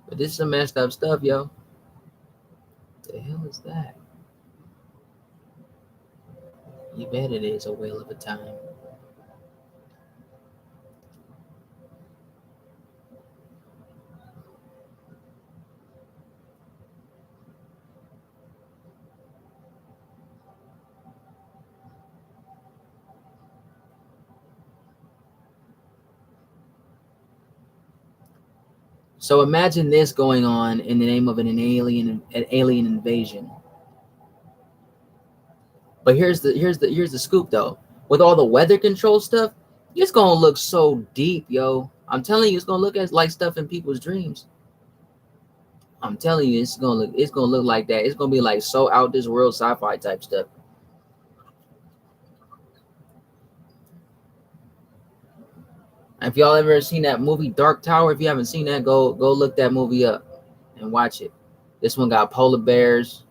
But this is some messed up stuff, yo. What the hell is that? You bet it is a whale of a time. So imagine this going on in the name of an alien invasion. But here's the scoop though. With all the weather control stuff, it's gonna look so deep, yo. I'm telling you, it's gonna look like stuff in people's dreams. I'm telling you, it's gonna look like that. It's gonna be like so out this world sci-fi type stuff. If y'all ever seen that movie Dark Tower, if you haven't seen that, go look that movie up and watch it. This one got polar bears.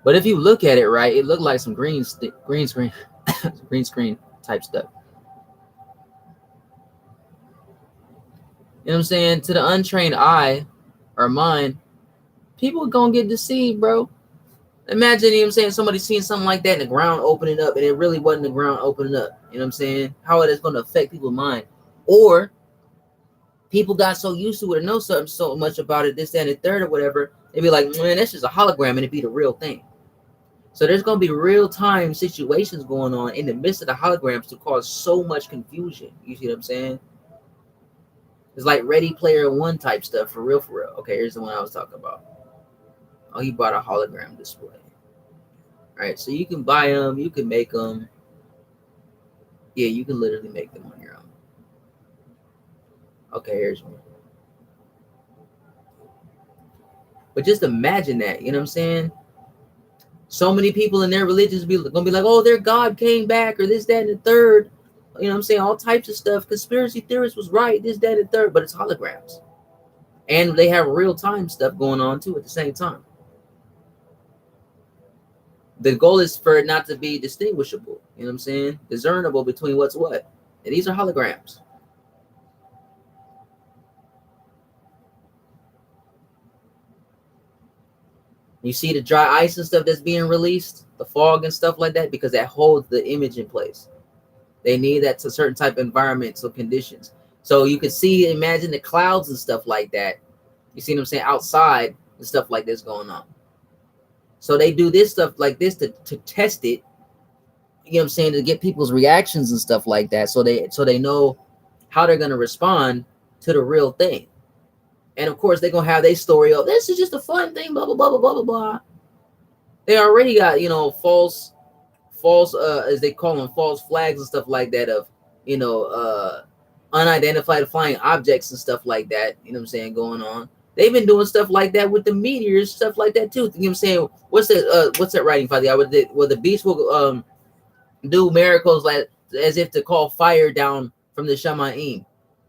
But if you look at it right, it looked like some green screen green screen type stuff. You know what I'm saying? To the untrained eye or mind, people gonna get deceived, bro. Imagine, you know what I'm saying, somebody seeing something like that and the ground opening up and it really wasn't the ground opening up. You know what I'm saying? How it is going to affect people's mind. Or people got so used to it and know something so much about it, this, that, and the third or whatever, they'd be like, man, that's just a hologram and it'd be the real thing. So there's going to be real-time situations going on in the midst of the holograms to cause so much confusion. You see what I'm saying? It's like Ready Player One type stuff, for real, for real. Okay, here's the one I was talking about. Oh, he bought a hologram display. All right, so you can buy them, you can make them. Yeah, you can literally make them on your own. Okay, here's one. But just imagine that, you know what I'm saying? So many people in their religions gonna be like, oh, their God came back, or this, that, and the third. You know what I'm saying? All types of stuff. Conspiracy theorists was right, this, that, and the third, but it's holograms. And they have real-time stuff going on too at the same time. The goal is for it not to be distinguishable, you know what I'm saying? Discernible between what's what. And these are holograms. You see the dry ice and stuff that's being released, the fog and stuff like that, because that holds the image in place. They need that to certain type of environmental conditions. So you can see, imagine the clouds and stuff like that. You see what I'm saying? Outside and stuff like this going on. So they do this stuff like this to test it. You know what I'm saying? To get people's reactions and stuff like that. So they know how they're gonna respond to the real thing. And of course they're gonna have their story of this is just a fun thing, blah blah blah blah blah blah blah. They already got, you know, false as they call them, false flags and stuff like that of, you know, unidentified flying objects and stuff like that, you know what I'm saying, going on. They've been doing stuff like that with the meteors, stuff like that too. You know what I'm saying? What's that writing, Father? Where the beast will do miracles like as if to call fire down from the Shamaim, you know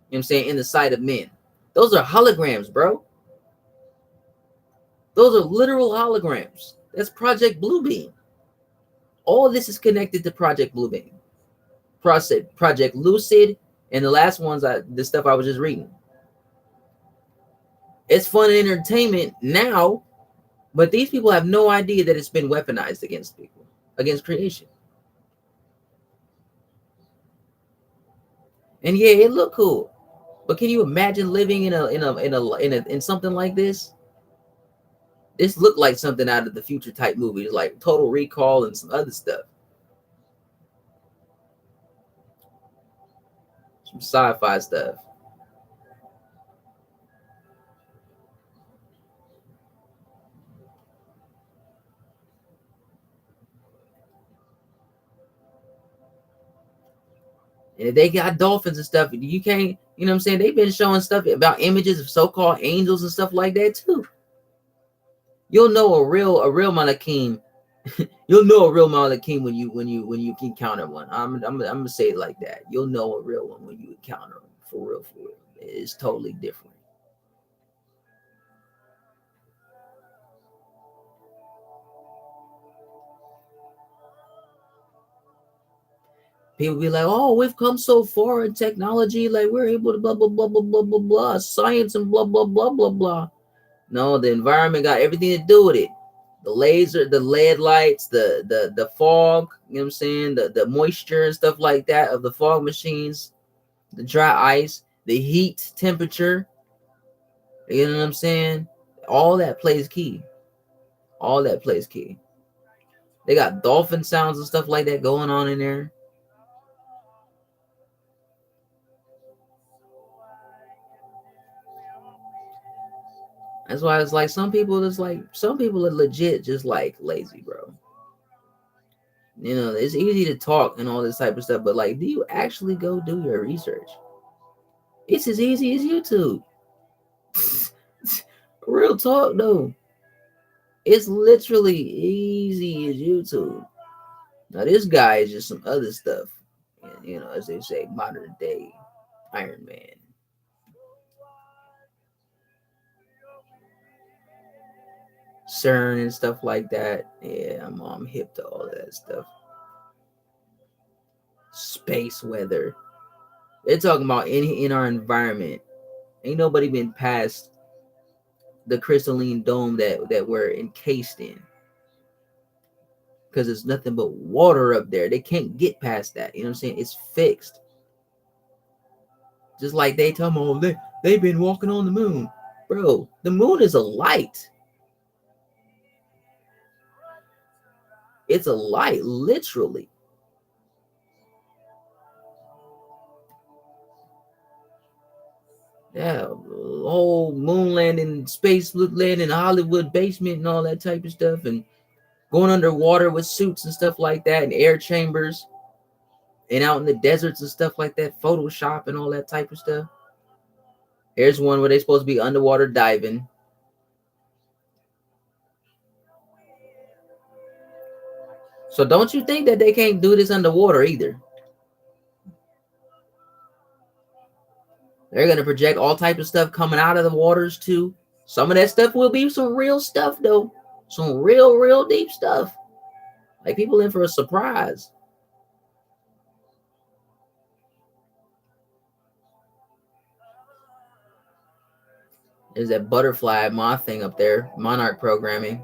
what I'm saying, in the sight of men. Those are holograms, bro. Those are literal holograms. That's Project Bluebeam. All this is connected to Project Bluebeam, Project Lucid, and the last ones, the stuff I was just reading. It's fun and entertainment now, but these people have no idea that it's been weaponized against people, against creation. And yeah, it looked cool, but can you imagine living in something like this? This looked like something out of the future type movies, like Total Recall and some other stuff. Some sci-fi stuff. And if they got dolphins and stuff, you can't, you know what I'm saying? They've been showing stuff about images of so-called angels and stuff like that too. You'll know a real Malakim. You'll know a real Malakim when you encounter one. I'm gonna say it like that. You'll know a real one when you encounter them. For real, for real. It's totally different. People be like, "Oh, we've come so far in technology, like we're able to blah blah blah blah blah blah blah, science and blah blah blah blah blah." No, the environment got everything to do with it. The laser, the LED lights, the fog, you know what I'm saying? The moisture and stuff like that of the fog machines, the dry ice, the heat, temperature, you know what I'm saying? All that plays key. All that plays key. They got dolphin sounds and stuff like that going on in there. That's why it's like some people are legit just like lazy, bro. You know, it's easy to talk and all this type of stuff, but like, do you actually go do your research? It's as easy as YouTube. Real talk though. It's literally easy as YouTube. Now this guy is just some other stuff. And, you know, as they say, modern day Iron Man. CERN and stuff like that. Yeah, I'm hip to all of that stuff. Space weather. They're talking about in our environment. Ain't nobody been past the crystalline dome that we're encased in. Because there's nothing but water up there. They can't get past that. You know what I'm saying? It's fixed. Just like they tell me, oh, they've been walking on the moon. Bro, the moon is a light. It's a light, literally. Yeah, whole moon landing, space landing, Hollywood basement, and all that type of stuff, and going underwater with suits and stuff like that, and air chambers, and out in the deserts and stuff like that, Photoshop and all that type of stuff. Here's one where they're supposed to be underwater diving. So don't you think that they can't do this underwater either? They're gonna project all type of stuff coming out of the waters too. Some of that stuff will be some real stuff though. Some real deep stuff. Like people in for a surprise. There's that butterfly moth thing up there, monarch programming.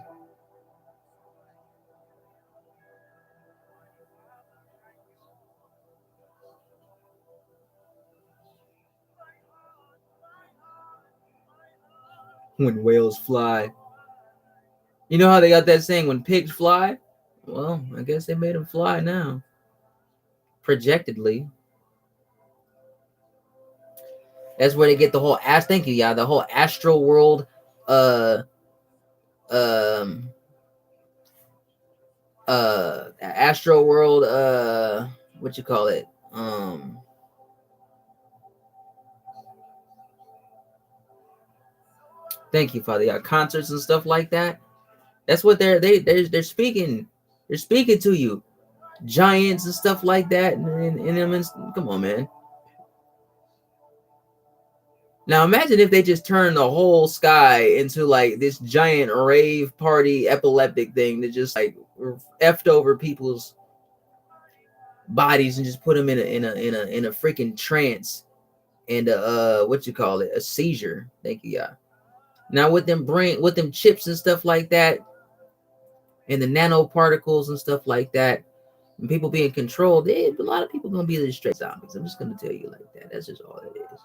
When whales fly. You know how they got that saying when pigs fly? Well, I guess they made them fly now. Projectedly. That's where they get the whole thank you, yeah, the whole astral world uh um astral world what you call it? Thank you, Father. Yeah, concerts and stuff like that. That's what they're speaking. They're speaking to you. Giants and stuff like that. Come on, man. Now imagine if they just turned the whole sky into like this giant rave party epileptic thing that just like effed over people's bodies and just put them in a freaking trance and what you call it, a seizure. Thank you, yeah. Now with them chips and stuff like that, and the nanoparticles and stuff like that, and people being controlled, a lot of people gonna be the straight zombies. I'm just gonna tell you like that. That's just all it is.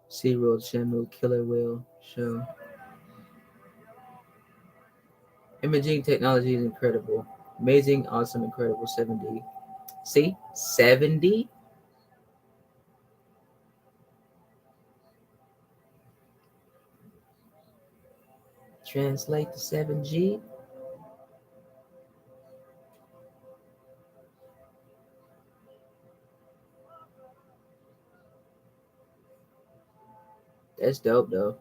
SeaWorld Shamu Killer Whale Show. Imaging technology is incredible. Amazing, awesome, incredible. 7D. See? 7D? Translate to 7G. That's dope, though.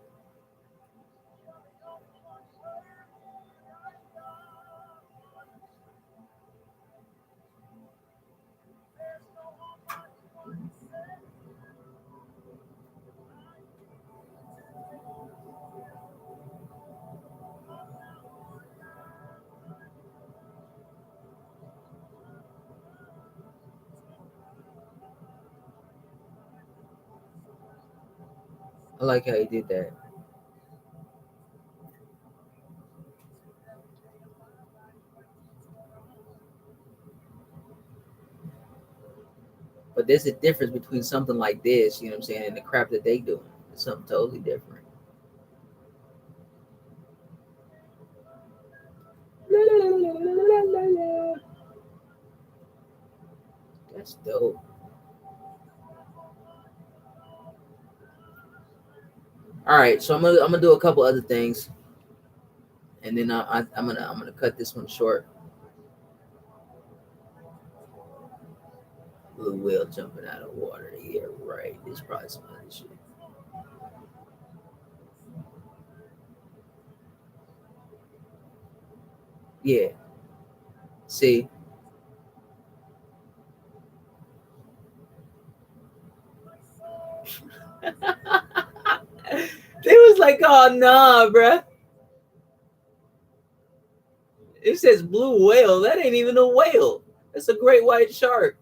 I like how he did that. But there's a difference between something like this, you know what I'm saying, and the crap that they doing. It's something totally different. That's dope. All right, so I'm gonna do a couple other things, and then I'm gonna cut this one short. Blue whale jumping out of water. Yeah, right. There's probably some other shit. Yeah. See, they was like, "Oh nah, bruh. It says blue whale. That ain't even a whale. That's a great white shark."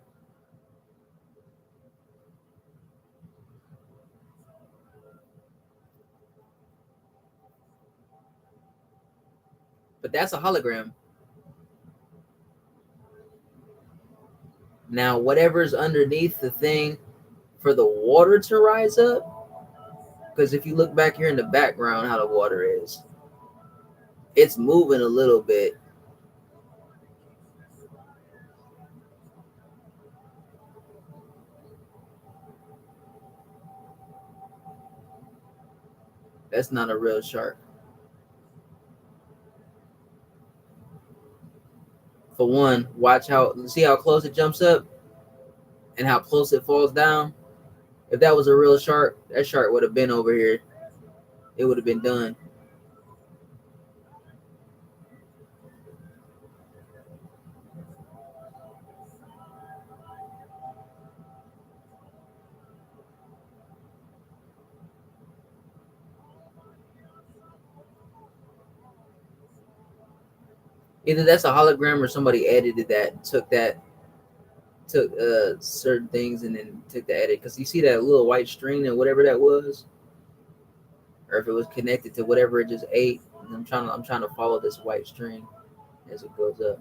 But that's a hologram. Now, whatever's underneath the thing for the water to rise up, because if you look back here in the background, how the water is, it's moving a little bit. That's not a real shark. For one, watch how see how close it jumps up and how close it falls down. If that was a real shark, that shark would have been over here. It would have been done. Either that's a hologram or somebody edited that, took certain things and then took the edit. Because you see that little white string and whatever that was, or if it was connected to whatever it just ate. I'm trying to follow this white string as it goes up.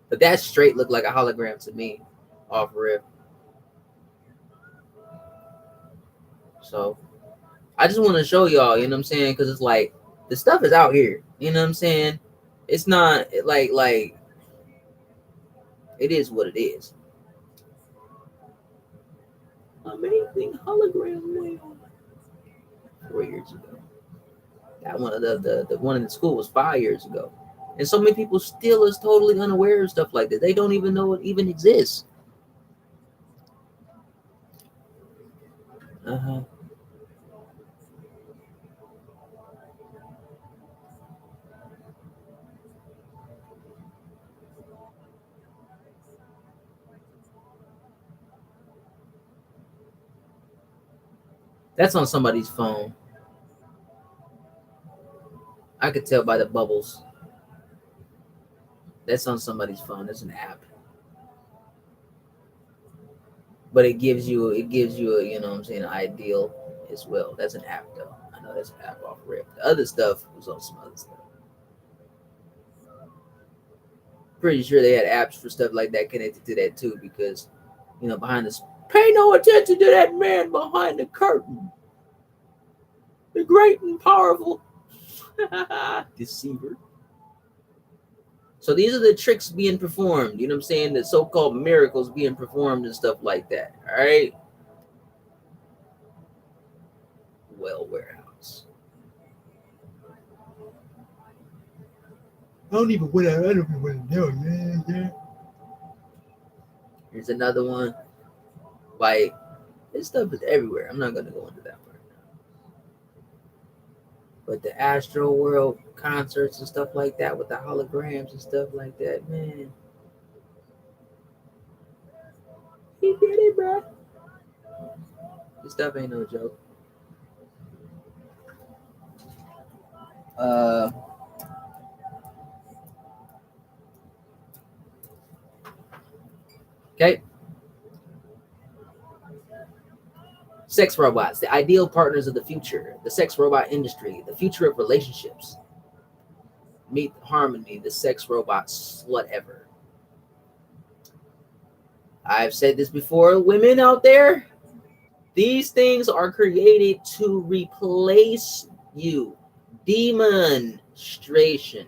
But that straight looked like a hologram to me, off rip. So I just want to show y'all, you know what I'm saying? Because it's like the stuff is out here. You know what I'm saying? It's not like it is what it is. Amazing hologram whale. 4 years ago. That one of the one in the school was 5 years ago. And so many people still is totally unaware of stuff like that. They don't even know it even exists. Uh-huh. That's on somebody's phone. I could tell by the bubbles. That's on somebody's phone. It's an app. But it gives you a, you know what I'm saying, ideal as well. That's an app though. I know that's an app off rip. The other stuff was on some other stuff. Pretty sure they had apps for stuff like that connected to that too, because behind this, pay no attention to that man behind the curtain. The great and powerful deceiver. So these are the tricks being performed. You know what I'm saying? The so-called miracles being performed and stuff like that. All right. Well, warehouse. I don't even want to. I don't even want to know. Yeah. Here's another one. Like, this stuff is everywhere. I'm not gonna go into that part. But the Astro World concerts and stuff like that with the holograms and stuff like that, man. He did it, bro. This stuff ain't no joke. Uh, okay. Sex robots, the ideal partners of the future, the sex robot industry, the future of relationships. Meet Harmony, the sex robot slut ever. I've said this before, women out there, these things are created to replace you. Demonstration.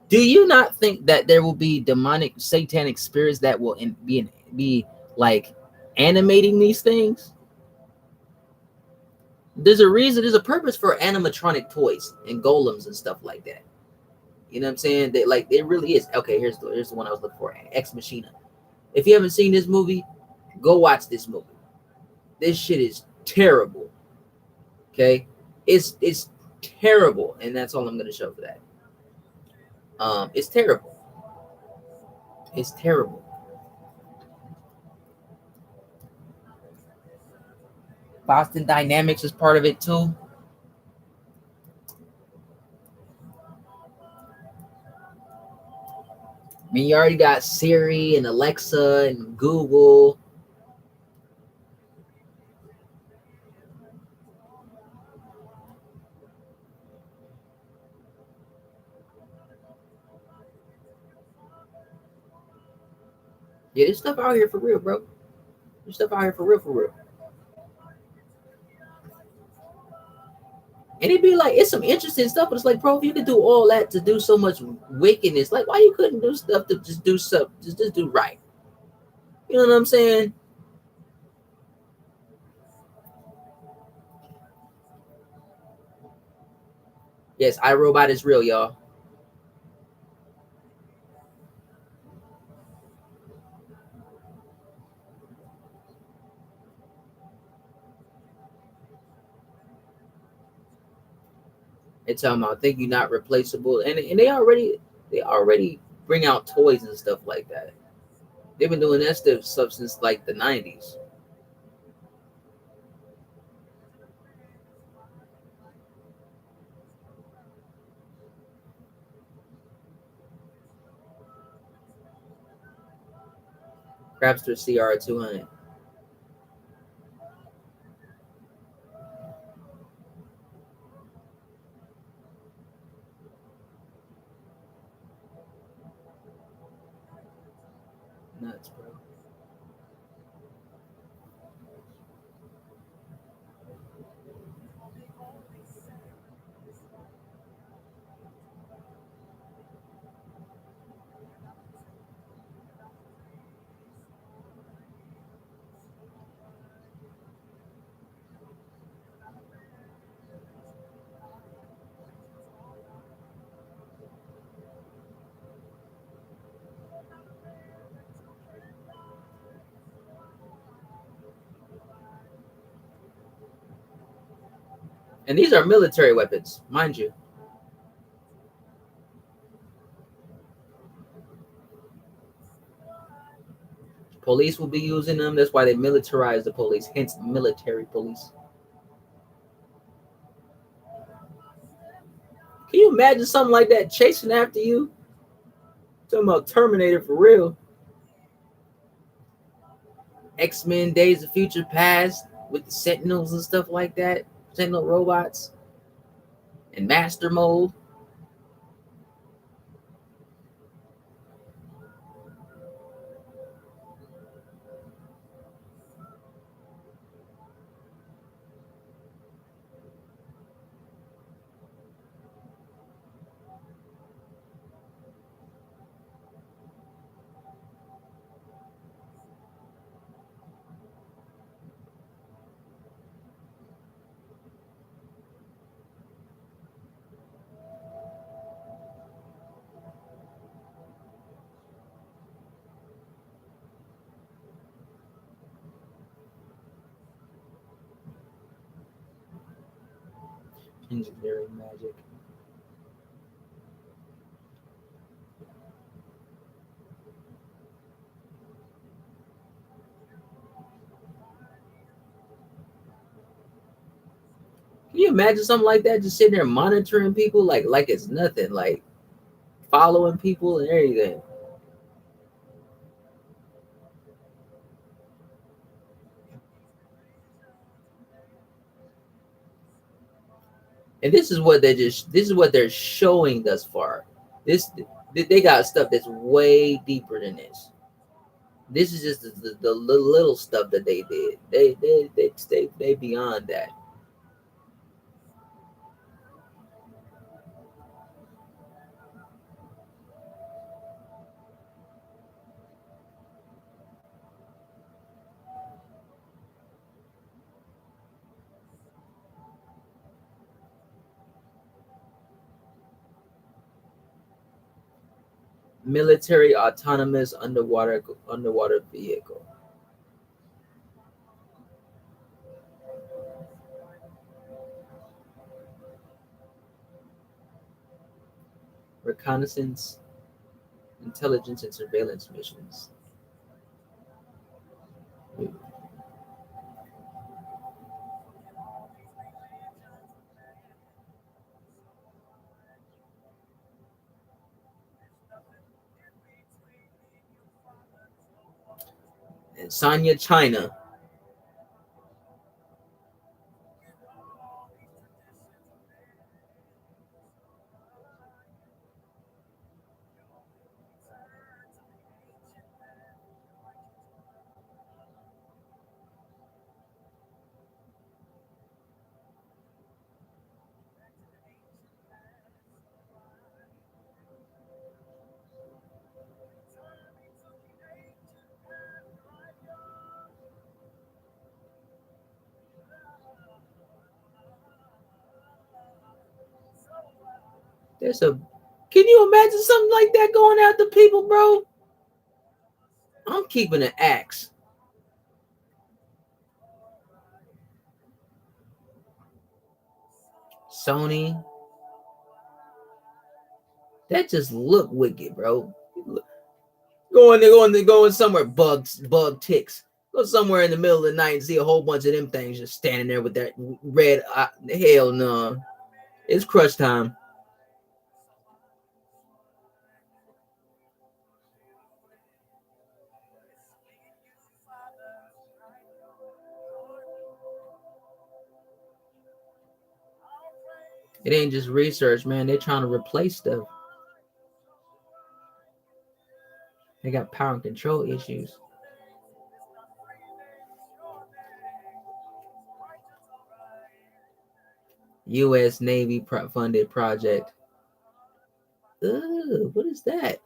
Do you not think that there will be demonic, satanic spirits that will be like animating these things? There's a reason, there's a purpose for animatronic toys and golems and stuff like that. You know what I'm saying? That like it really is. Okay, here's the one I was looking for. Ex Machina. If you haven't seen this movie, go watch this movie. This shit is terrible. Okay, it's terrible, and that's all I'm gonna show for that. It's terrible. It's terrible. Boston Dynamics is part of it too. I mean, you already got Siri and Alexa and Google. Yeah, there's stuff out here for real, bro. There's stuff out here for real, for real. And it'd be like, it's some interesting stuff, but it's like, bro, if you could do all that to do so much wickedness, like, why you couldn't do stuff to just do stuff, just do right? You know what I'm saying? Yes, iRobot is real, y'all. It's talking about think you're not replaceable, and they already bring out toys and stuff like that. They've been doing that stuff since like the 90s. Crapster CR200. Nuts, bro. And these are military weapons, mind you. Police will be using them. That's why they militarize the police, hence military police. Can you imagine something like that chasing after you? Talking about Terminator for real. X-Men Days of Future Past with the Sentinels and stuff like that. Sentinel robots and Master Mode. Engineering magic. Can you imagine something like that? Just sitting there monitoring people like it's nothing, like following people and everything. And this is what they're showing thus far. This they got stuff that's way deeper than this. This is just the little stuff that they did. They beyond that. Military autonomous underwater vehicle. Reconnaissance, intelligence, and surveillance missions. And Sanya, China. There's a. Can you imagine something like that going after people, bro? I'm keeping an axe. Sony. That just look wicked, bro. Going somewhere, bug ticks. Go somewhere in the middle of the night and see a whole bunch of them things just standing there with that red. Hell no, it's crunch time. It ain't just research, man. They're trying to replace stuff. They got power and control issues. U.S. Navy funded project. Ugh, what is that?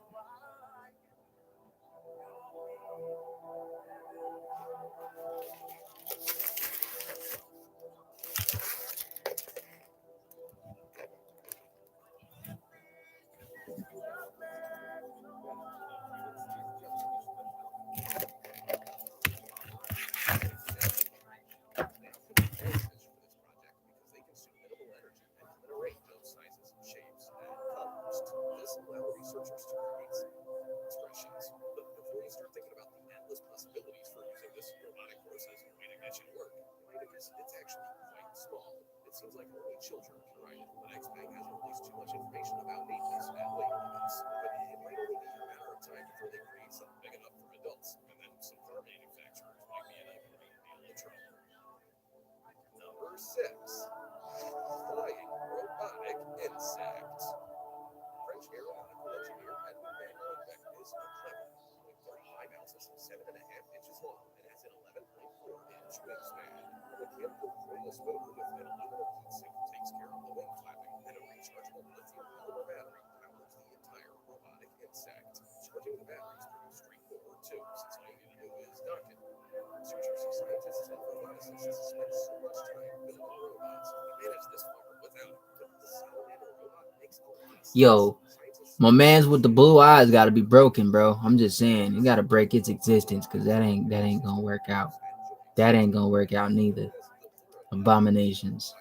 Yo, my man's with the blue eyes got to be broken, bro. I'm just saying, you got to break its existence because that ain't gonna work out. That ain't gonna work out neither. Abominations.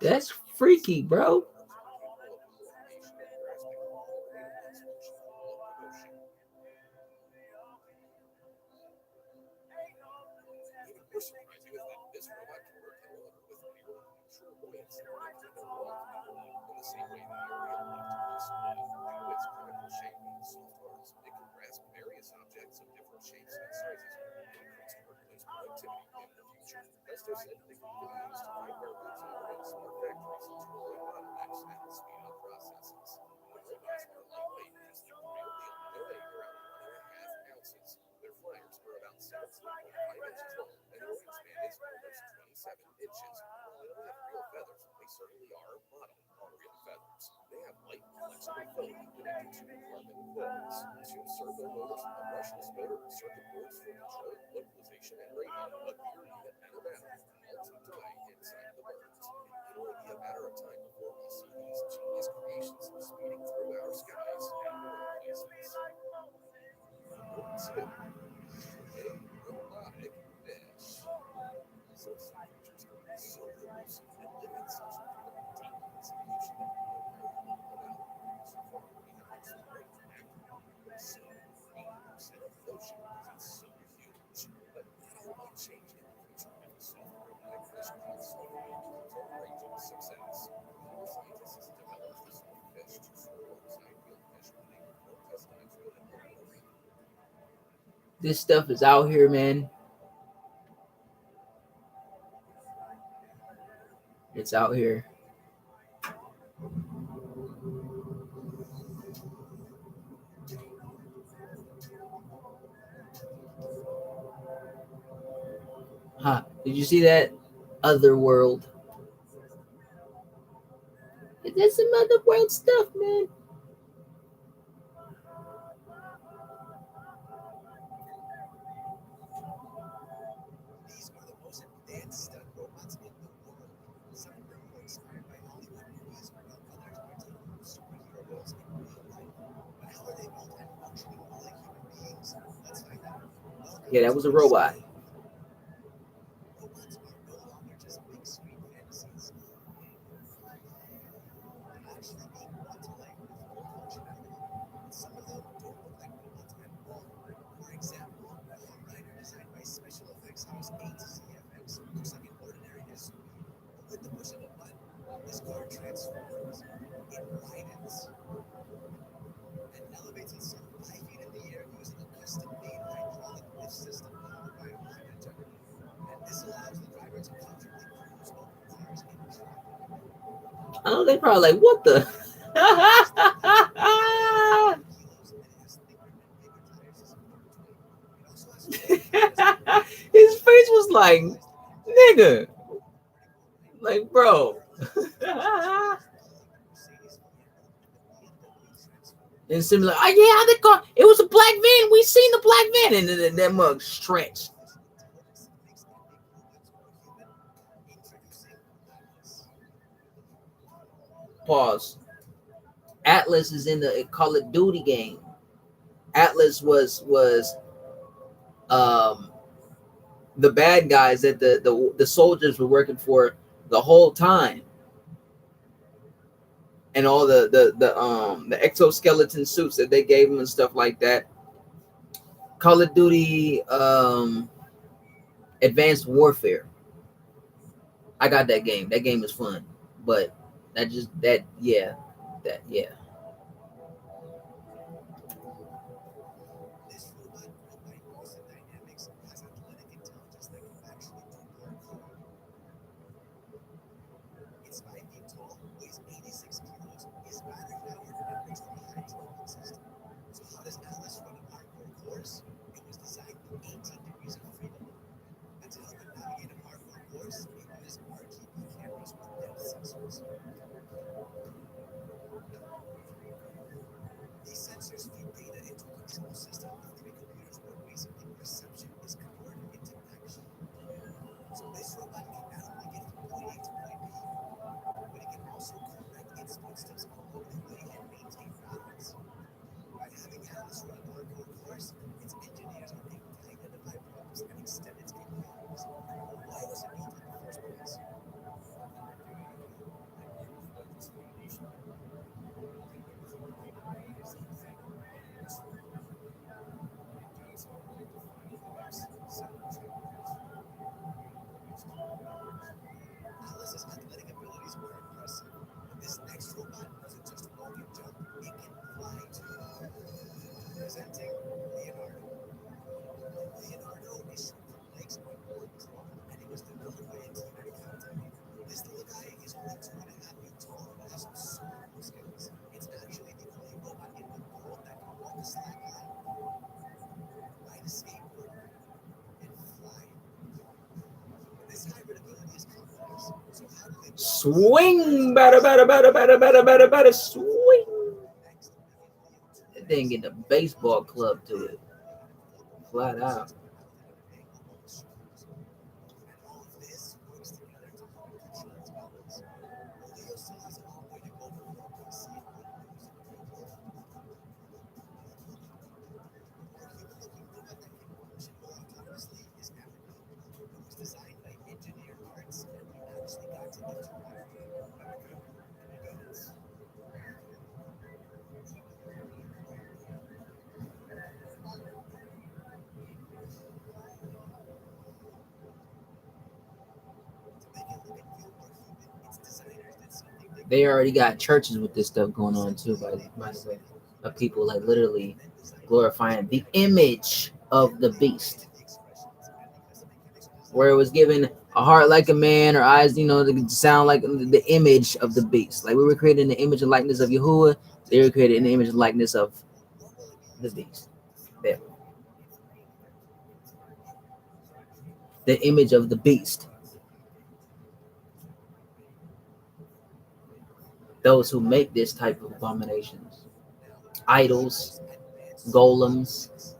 That's freaky, bro. This stuff is out here, man. It's out here. Huh. Did you see that? Otherworld. That's some otherworld stuff, man. Yeah, that was a robot. Oh, they probably like, what the? His face was like, nigga, like, bro. And similar, oh yeah, the car. It was a black van. We seen the black van, and then that mug stretched. Pause. Atlas is in the Call of Duty game. Atlas was the bad guys that the soldiers were working for the whole time, and all the exoskeleton suits that they gave them and stuff like that. Call of Duty Advanced Warfare. I got that game. That game is fun, but yeah. Swing, batter, swing. That thing get the baseball club to it, flat out. They already got churches with this stuff going on too, by the way, of people like literally glorifying the image of the beast, where it was given a heart like a man or eyes, to sound like the image of the beast. Like we were created in the image and likeness of Yahuwah, they were created in the image and likeness of the beast. There, the image of the beast. Those who make this type of abominations, idols, golems.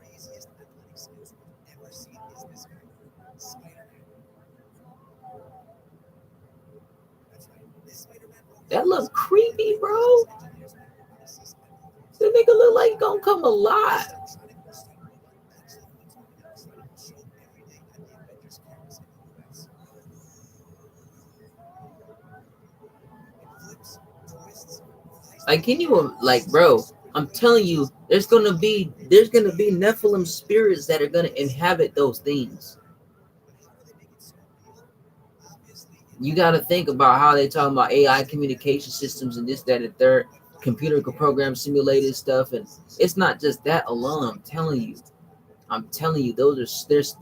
That look creepy, bro. That nigga look like he gonna come alive. Like, can you like, bro? I'm telling you, there's gonna be Nephilim spirits that are gonna inhabit those things. You got to think about how they talking about AI communication systems and this, that, and third, computer program simulated stuff, and it's not just that alone. I'm telling you,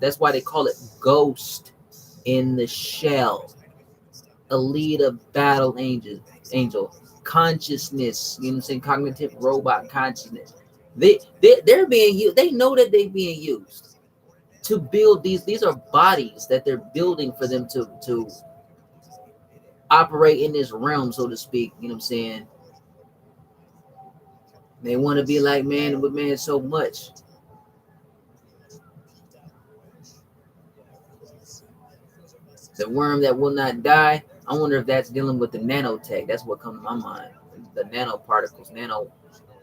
that's why they call it ghost in the shell, elite of battle angel consciousness. You know what I'm saying? Cognitive robot consciousness. They're being used. They know that they're being used to build these. These are bodies that they're building for them to operate in this realm, so to speak. You know what I'm saying? They want to be like man with man so much. The worm that will not die. I wonder if that's dealing with the nanotech. That's what comes to my mind. The nanoparticles,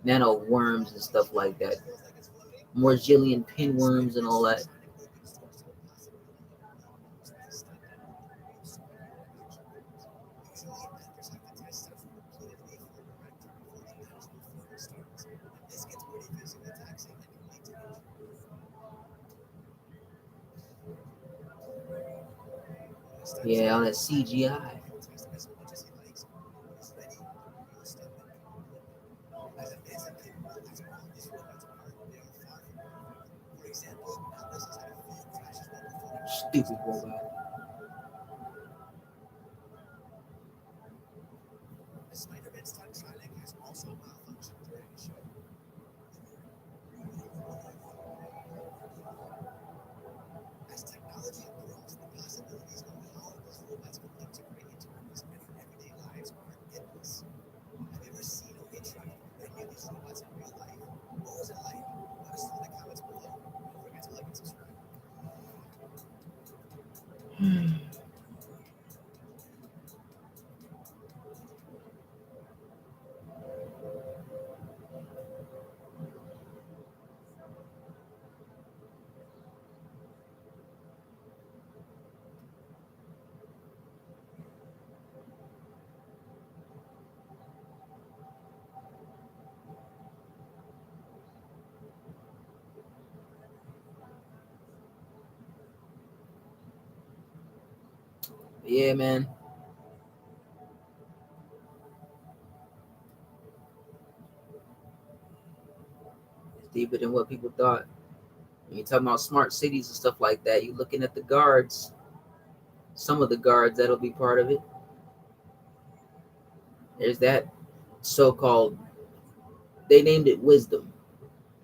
nano worms and stuff like that. Morgillian pinworms and all that. Yeah, all that CGI. Stupid robot. Yeah, man. It's deeper than what people thought. When you're talking about smart cities and stuff like that, you're looking at the guards. Some of the guards that'll be part of it. There's that so-called. They named it wisdom,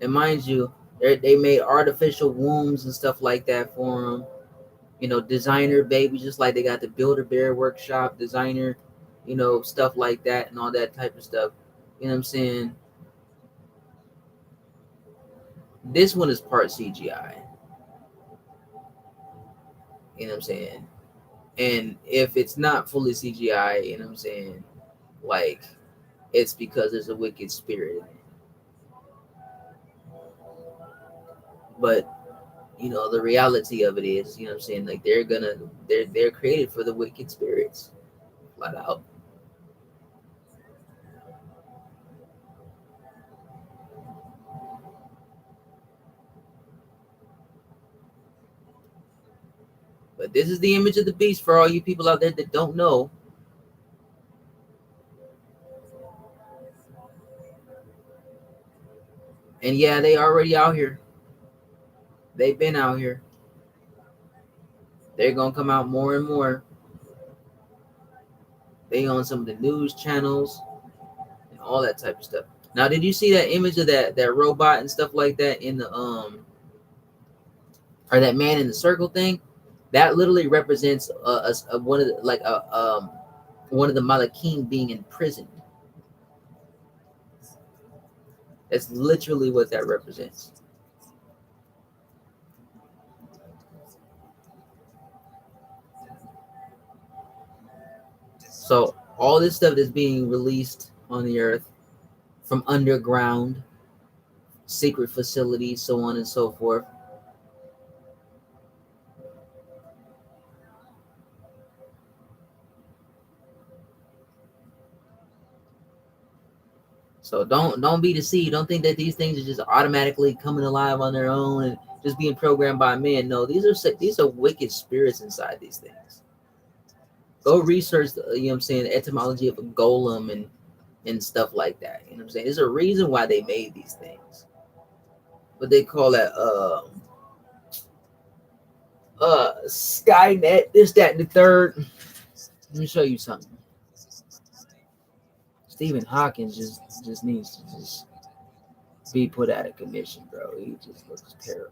and mind you, they made artificial wombs and stuff like that for them. You know, designer babies, just like they got the Builder Bear workshop, designer, you know, stuff like that, and all that type of stuff. You know what I'm saying? This one is part CGI. You know what I'm saying? And if it's not fully CGI, you know what I'm saying, like, it's because there's a wicked spirit in it. But you know, the reality of it is, you know what I'm saying, like they're created for the wicked spirits, flat out. But this is the image of the beast for all you people out there that don't know. And yeah, they already out here. They've been out here. They're gonna come out more and more. They on some of the news channels and all that type of stuff. Now, did you see that image of that robot and stuff like that in the or that man in the circle thing? That literally represents one of the one of the Malakim being imprisoned. That's literally what that represents. So all this stuff that's being released on the earth from underground, secret facilities, so on and so forth. So don't be deceived. Don't think that these things are just automatically coming alive on their own and just being programmed by men. No, these are wicked spirits inside these things. Go research the, you know what I'm saying, the etymology of a golem and stuff like that. You know what I'm saying? There's a reason why they made these things. What they call that Skynet, this, that, and the third. Let me show you something. Stephen Hawking just needs to just be put out of commission, bro. He just looks terrible.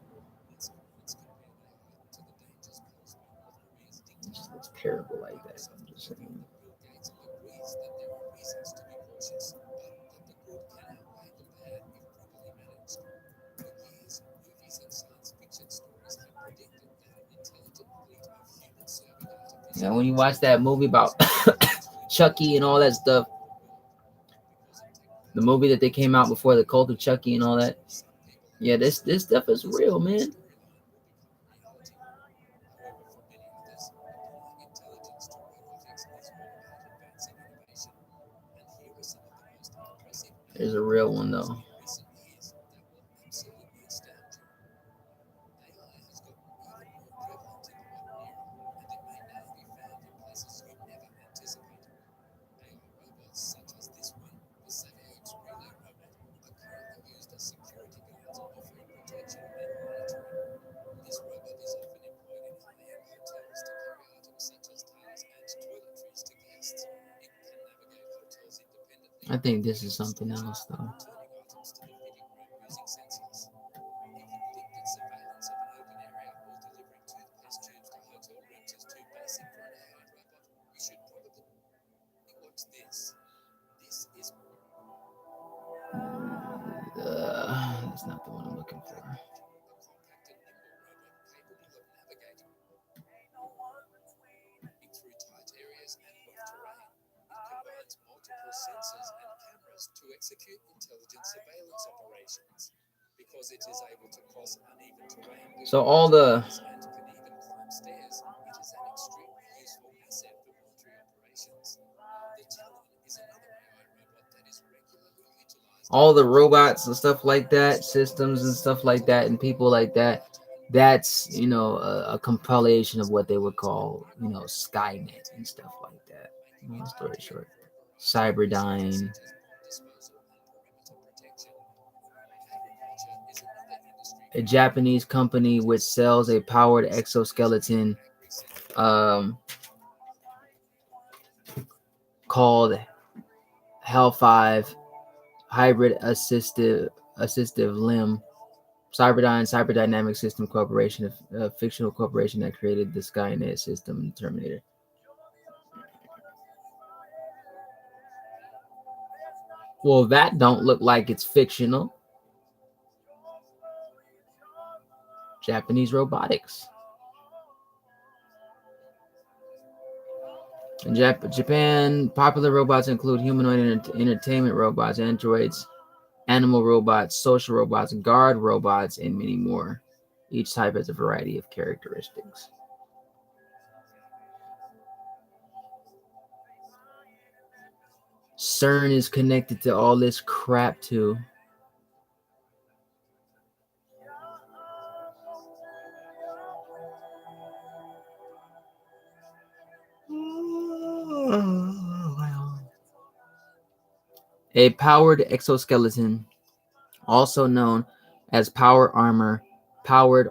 He just looks terrible like that. I'm just saying. You know, when you watch that movie about Chucky and all that stuff, the movie that they came out before, the Cult of Chucky and all that. Yeah, this stuff is real, man. There's a real one though. I think this is something else though. That's not the one I'm looking for. So all the robots and stuff like that, systems and stuff like that, and people like that, that's a compilation of what they would call Skynet and stuff like that. Long story short, Cyberdyne, a Japanese company which sells a powered exoskeleton called Hell 5 hybrid assistive limb. Cyberdyne, Cyberdynamic System Corporation, a fictional corporation that created the Skynet system and Terminator. Well, that don't look like it's fictional. Japanese robotics. In Japan, popular robots include humanoid entertainment robots, androids, animal robots, social robots, guard robots, and many more. Each type has a variety of characteristics. CERN is connected to all this crap too. A powered exoskeleton, also known as powered armor, powered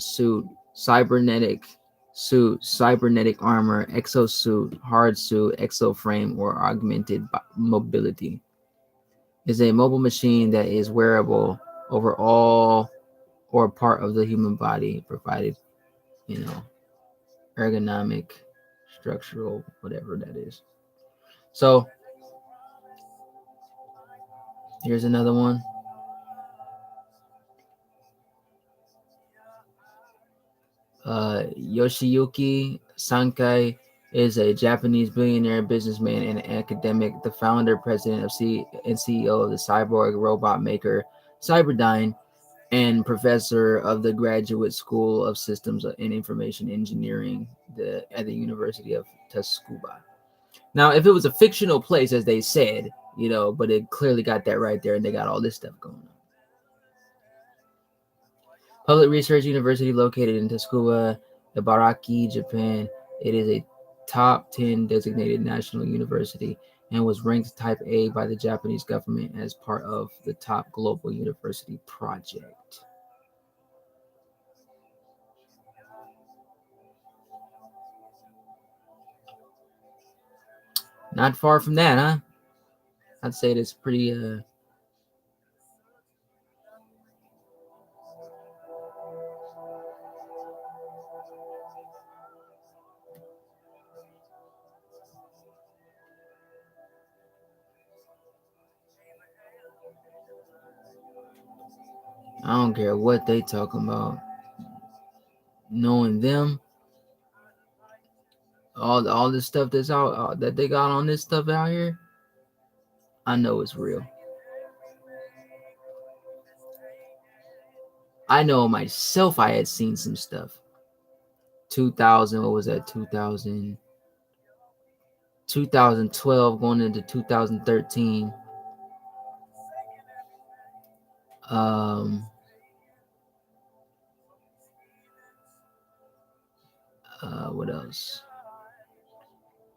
suit, cybernetic armor, exosuit, hard suit, exoframe, or augmented mobility, is a mobile machine that is wearable over all or part of the human body, provided, ergonomic, structural, whatever that is. So here's another one. Yoshiyuki Sankai is a Japanese billionaire, businessman, and academic, the founder, president and CEO of the cyborg robot maker Cyberdyne, and professor of the Graduate School of Systems and Information Engineering at the University of Tsukuba. Now, if it was a fictional place, as they said, but it clearly got that right there, and they got all this stuff going on. Public Research University located in Tsukuba, Ibaraki, Japan. It is a top 10 designated national university and was ranked type A by the Japanese government as part of the top global university project. Not far from that, huh? I'd say it's pretty I don't care what they talking about. Knowing them, all this stuff that's out that they got on this stuff out here, I know it's real. I know myself I had seen some stuff. 2000, what was that? 2012 going into 2013. What else?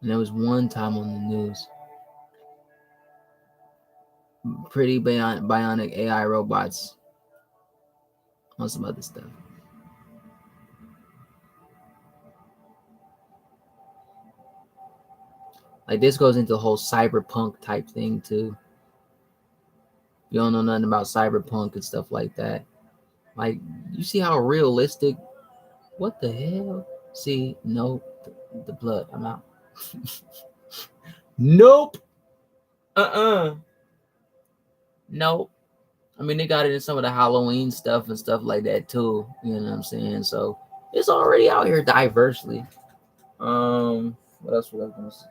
And there was one time on the news. Pretty bionic AI robots on some other stuff. Like this goes into the whole cyberpunk type thing too. You don't know nothing about cyberpunk and stuff like that. Like, you see how realistic? What the hell? See, nope. The blood. I'm out. Nope. Nope. I mean, they got it in some of the Halloween stuff and stuff like that too. You know what I'm saying? So it's already out here diversely. What else was I gonna say?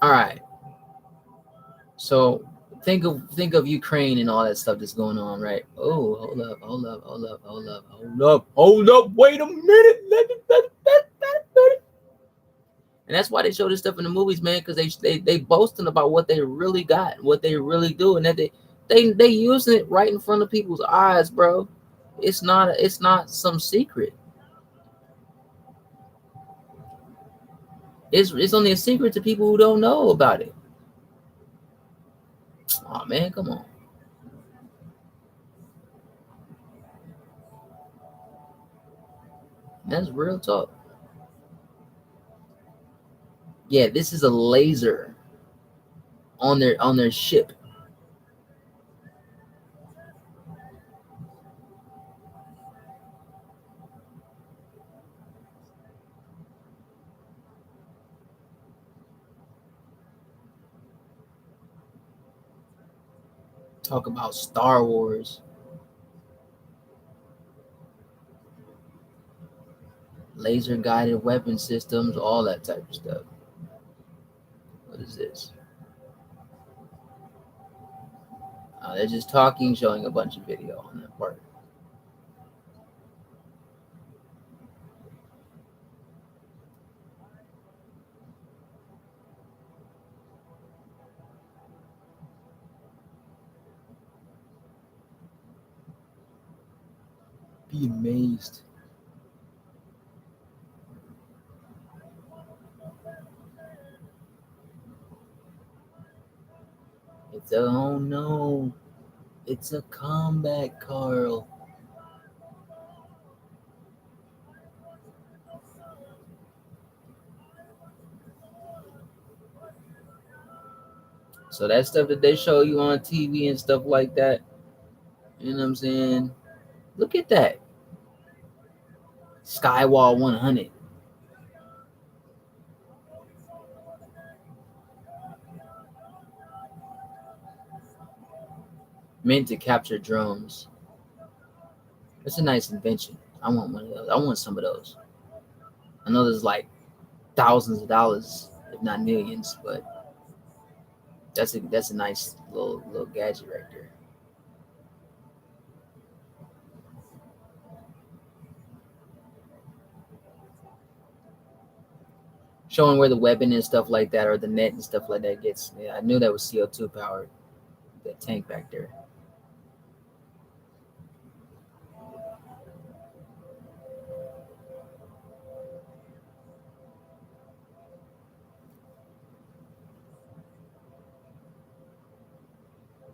All right. So think of Ukraine and all that stuff that's going on, right? Oh, hold up. Wait a minute. And that's why they show this stuff in the movies, man, because they boasting about what they really got, what they really do, and that they using it right in front of people's eyes, bro. It's not some secret. It's only a secret to people who don't know about it. Oh man, come on. That's real talk. Yeah, this is a laser on their ship. Talk about Star Wars. Laser guided weapon systems, all that type of stuff. What is this? They're just talking, showing a bunch of video on that part. Be amazed. Oh no, it's a combat, Carl. So that stuff that they show you on TV and stuff like that, you know what I'm saying? Look at that. Skywall 100. Meant to capture drones. It's a nice invention. I want one of those. I want some of those. I know there's like thousands of dollars, if not millions, but that's a nice little gadget right there. Showing where the weapon and stuff like that, or the net and stuff like that gets. Yeah, I knew that was CO2 powered. That tank back there.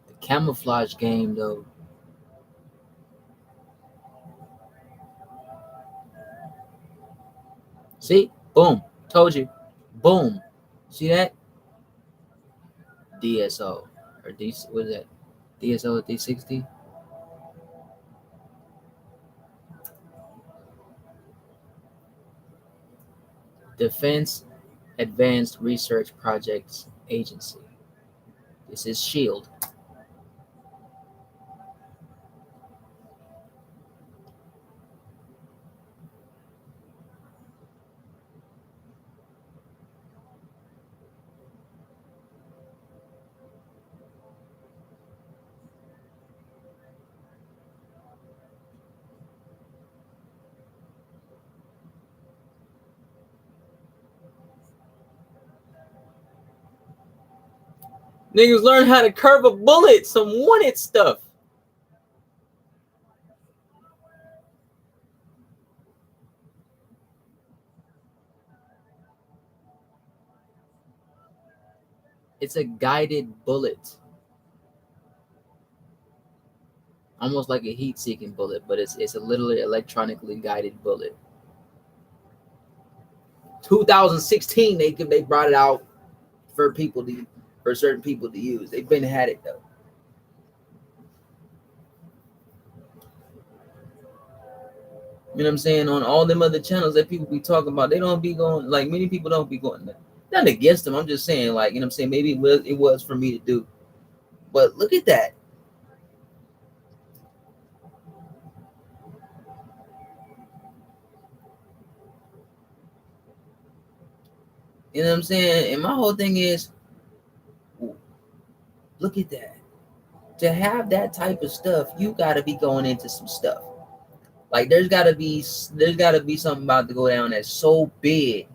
The camouflage game, though. See? Boom. Told you. Boom. See that? DSO. Or D, what is that? DSO D60? Defense Advanced Research Projects Agency. This is SHIELD. Niggas learn how to curve a bullet, some wanted stuff. It's a guided bullet, almost like a heat-seeking bullet, but it's a literally electronically guided bullet. 2016, they brought it out for certain people to use. They've been had it though. You know what I'm saying? On all them other channels that people be talking about, they don't be going, like, many people don't be going there. Not against them. I'm just saying, like, you know what I'm saying? Maybe it was for me to do. But look at that. You know what I'm saying? And my whole thing is, look at that. To have that type of stuff, you gotta be going into some stuff. Like there's gotta be something about to go down that's so big.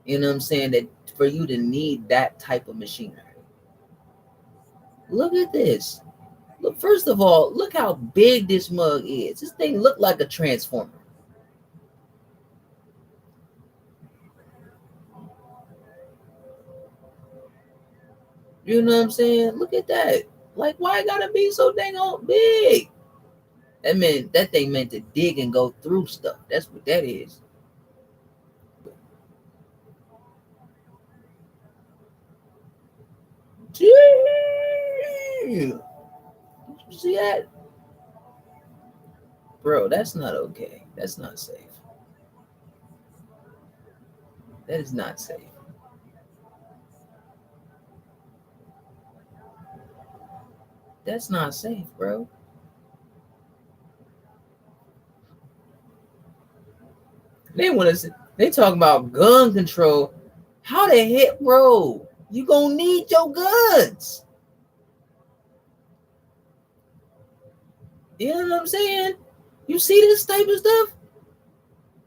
You know what I'm saying? That for you to need that type of machinery. Look at this. Look, first of all, look how big this mug is. This thing looked like a transformer. You know what I'm saying? Look at that. Like, why it gotta be so dang on big? That thing meant to dig and go through stuff. That's what that is. Damn. You see that? Bro, that's not okay. That's not safe. That is not safe. That's not safe, bro. They talk about gun control. How the heck, bro? You gonna need your guns. You know what I'm saying? You see this type of stuff?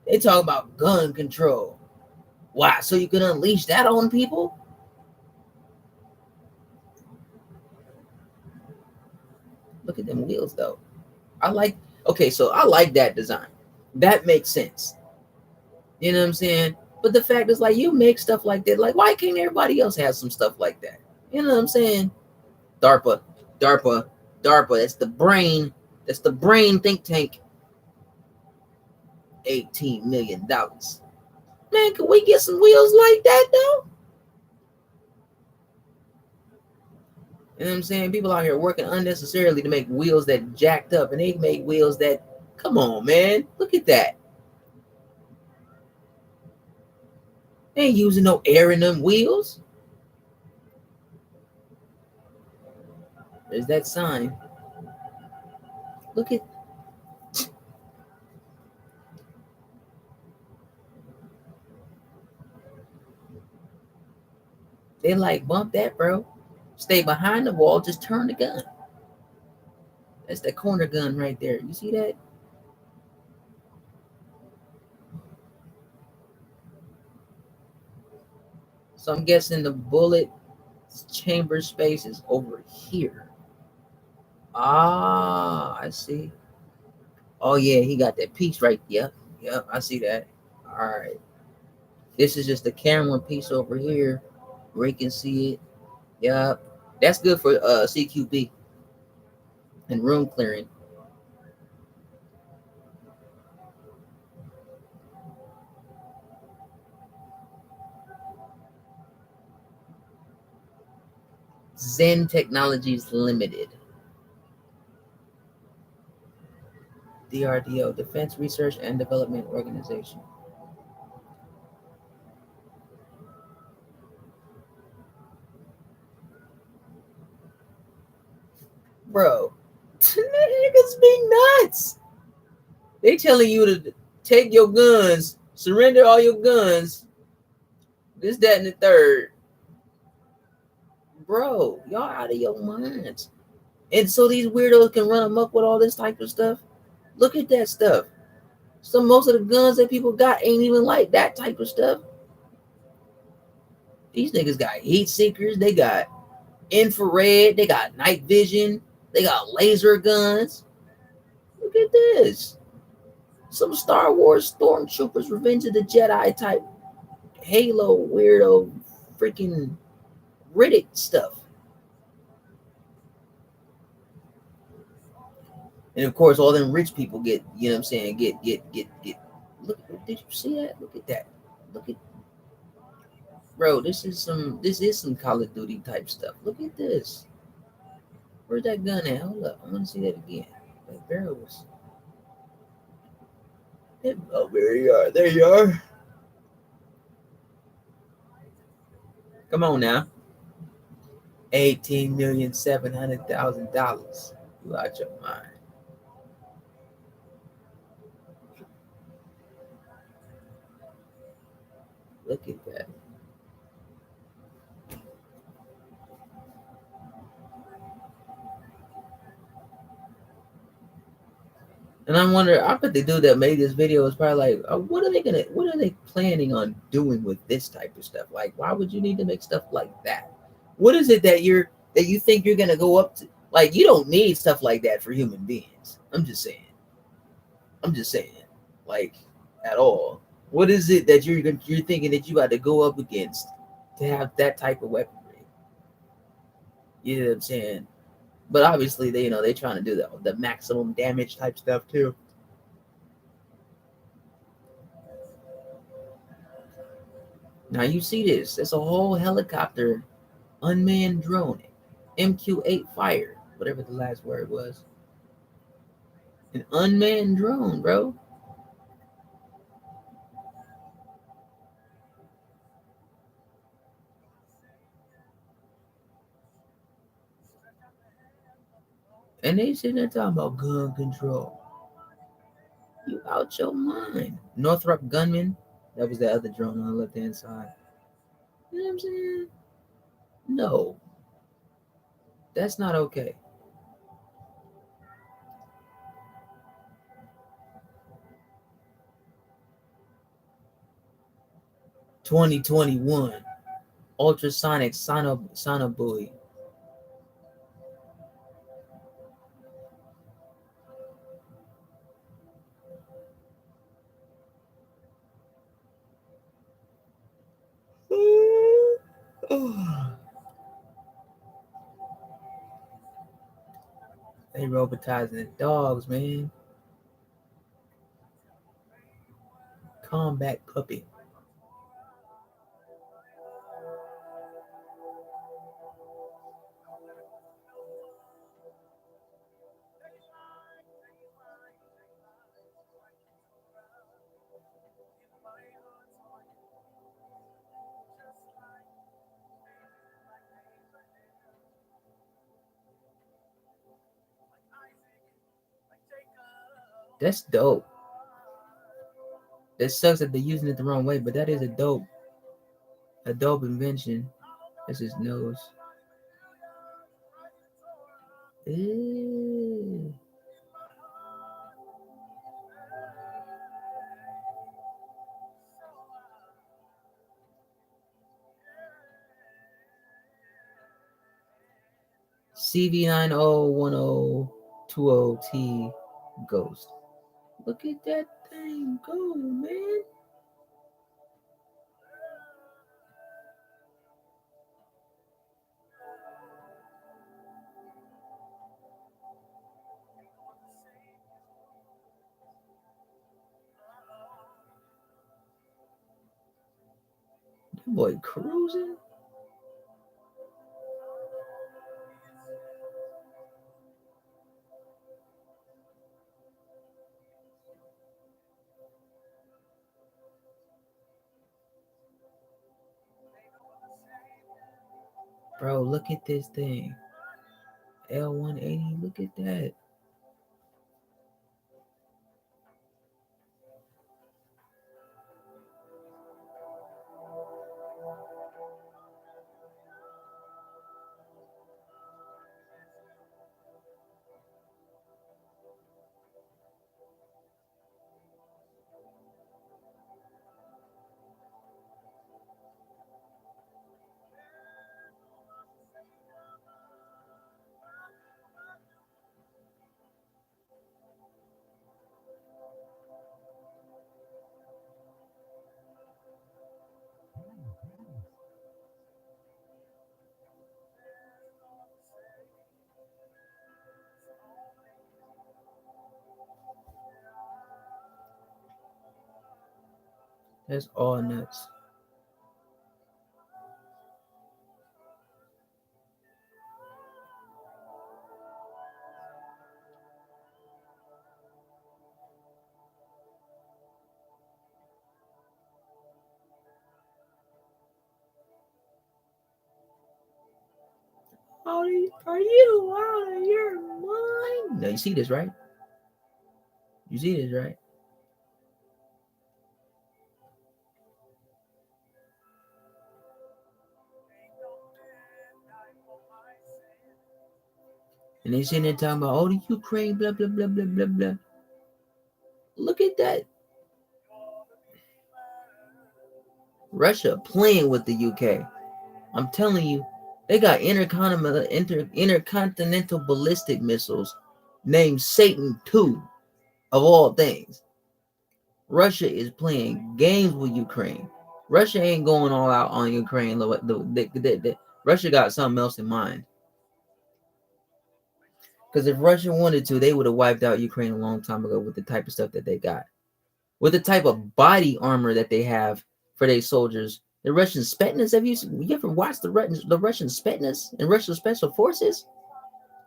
They talk about gun control. Why? So you can unleash that on people? Look at them wheels though. I like that design. That makes sense. You know what I'm saying? But the fact is, like, you make stuff like that. Like, why can't everybody else have some stuff like that? You know what I'm saying? DARPA, DARPA, DARPA. That's the brain. That's the brain think tank. $18 million. Man, can we get some wheels like that though? You know what I'm saying? People out here working unnecessarily to make wheels that jacked up, and they make wheels that, come on, man. Look at that. They ain't using no air in them wheels. There's that sign. Look at. They like, bump that, bro. Stay behind the wall. Just turn the gun. That's the corner gun right there. You see that? So I'm guessing the bullet chamber space is over here. Ah, I see. Oh yeah, he got that piece right. Yep, yep, I see that. All right. This is just the camera piece over here where you can see it. Yep. That's good for CQB and room clearing. Zen Technologies Limited. DRDO, Defense Research and Development Organization. Bro, niggas be nuts. They telling you to take your guns, surrender all your guns, this, that, and the third. Bro, y'all out of your minds. And so these weirdos can run them up with all this type of stuff. Look at that stuff. So most of the guns that people got ain't even like that type of stuff. These niggas got heat seekers. They got infrared. They got night vision. They got laser guns. Look at this. Some Star Wars Stormtroopers, Revenge of the Jedi type Halo weirdo freaking Reddit stuff. And of course, all them rich people get, you know what I'm saying, get. Look, did you see that? Look at that. Look at, bro, this is some Call of Duty type stuff. Look at this. Where's that gun at? Hold up. I want to see that again. That barrel was. Oh, there you are. There you are. Come on now. $18,700,000. You out your mind. Look at that. And I wonder, I bet the dude that made this video is probably like, what are they planning on doing with this type of stuff? Like, why would you need to make stuff like that? What is it that you think you're gonna go up to? Like, you don't need stuff like that for human beings. I'm just saying. Like, at all. What is it that you're thinking that you got to go up against to have that type of weaponry? You know what I'm saying? But obviously, they trying to do the maximum damage type stuff too. Now you see this. It's a whole helicopter, unmanned drone, MQ-8 fire, whatever the last word was. An unmanned drone, bro. And they sitting there talking about gun control. You out your mind. Northrop Gunman. That was the other drone on the left hand side. You know what I'm saying? No, that's not okay. $2021 ultrasonic sonobuoy. They robotizing the dogs, man. Combat puppy. That's dope. It sucks that they're using it the wrong way, but that is a dope invention. That's his nose. Ew. CV901020T Ghost. Look at that thing go, man. That boy cruising. Bro, look at this thing. L180, look at that. That's all nuts. Are you out of your mind? No, you see this, right? You see this, right? And they sitting there talking about, oh, the Ukraine, blah, blah, blah, blah, blah, blah. Look at that. Russia playing with the UK. I'm telling you, they got intercontinental ballistic missiles named Satan 2, of all things. Russia is playing games with Ukraine. Russia ain't going all out on Ukraine. Russia got something else in mind. Because if Russia wanted to, they would have wiped out Ukraine a long time ago with the type of stuff that they got. With the type of body armor that they have for their soldiers. The Russian Spetsnaz, you ever watched the Russian Spetsnaz and Russian Special Forces?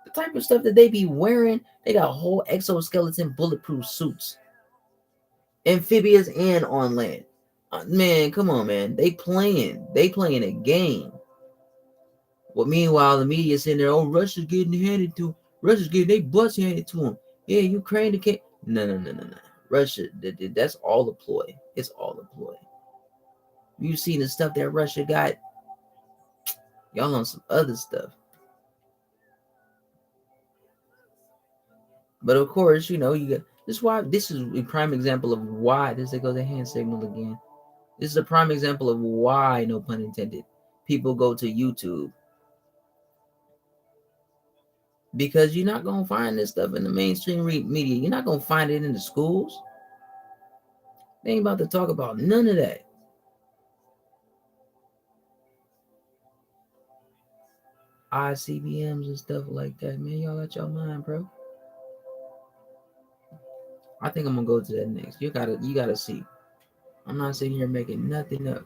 The type of stuff that they be wearing, they got whole exoskeleton bulletproof suits. Amphibious and on land. Man, come on, man. They playing a game. Well, meanwhile, the media's in there, oh, Russia's getting their butts handed to them. Yeah, Ukraine can't. No. Russia, that's all a ploy. It's all a ploy. You seen the stuff that Russia got? Y'all on some other stuff. But of course, you got this is a prime example of why this goes a hand signal again. This is a prime example of why, no pun intended, people go to YouTube. Because you're not gonna find this stuff in the mainstream media. You're not gonna find it in the schools. They ain't about to talk about none of that. ICBMs and stuff like that, man. Y'all out your mind, bro. I think I'm gonna go to that next. You gotta see. I'm not sitting here making nothing up.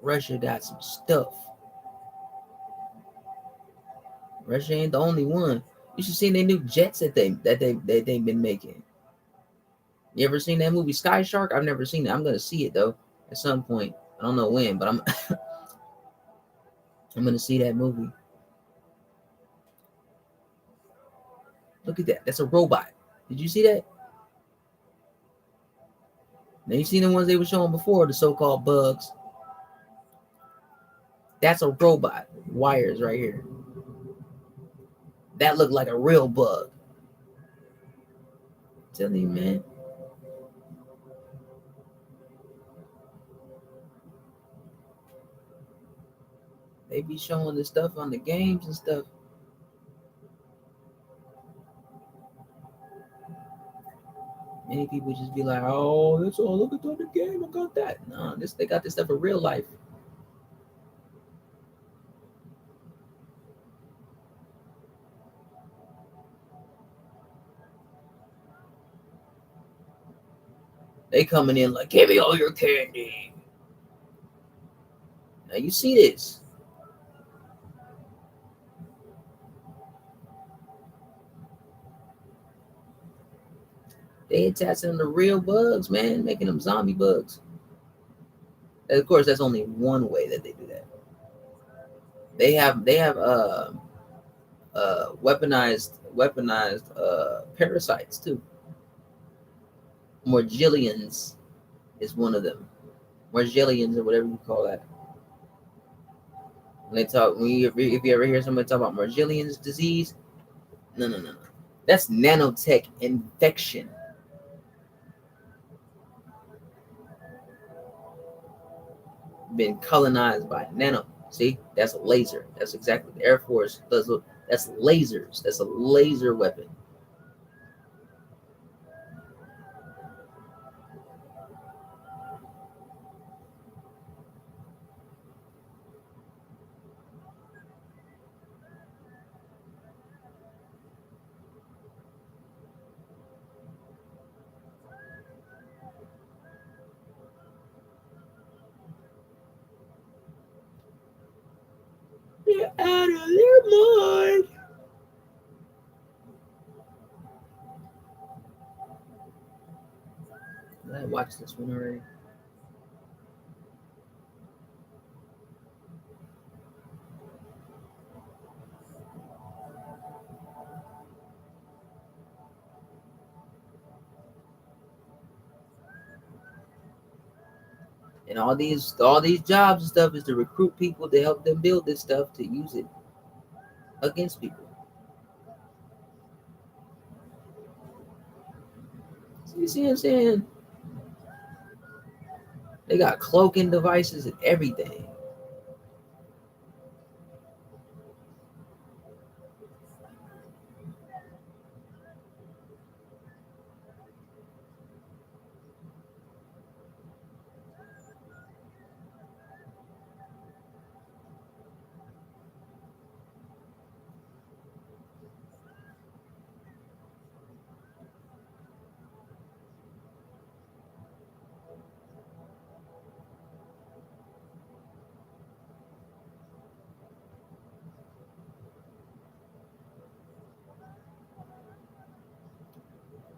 Russia got some stuff. Russia ain't the only one. You should see their new jets that they've been making. You ever seen that movie Sky Shark? I've never seen it. I'm gonna see it though at some point. I don't know when, but I'm I'm gonna see that movie. Look at that. That's a robot. Did you see that? Now you seen the ones they were showing before, the so-called bugs. That's a robot. Wires right here. That looked like a real bug. I'm telling you, man. They be showing this stuff on the games and stuff. Many people just be like, "Oh, that's all. Look at the game. I got that." No, they got this stuff in real life. They coming in like, "Give me all your candy." Now you see this. They attaching them to real bugs, man, making them zombie bugs. And of course, that's only one way that they do that. They have weaponized parasites too. Morgillions is one of them. Morgillions or whatever you call that. When they talk, if you ever hear somebody talk about Morgellons disease, no. That's nanotech infection. Been colonized by nano. See, that's a laser. That's exactly the Air Force does. That's lasers. That's a laser weapon. They're out of their mind. I watched this one already. And all these jobs and stuff is to recruit people to help them build this stuff to use it against people. So you see what I'm saying? They got cloaking devices and everything.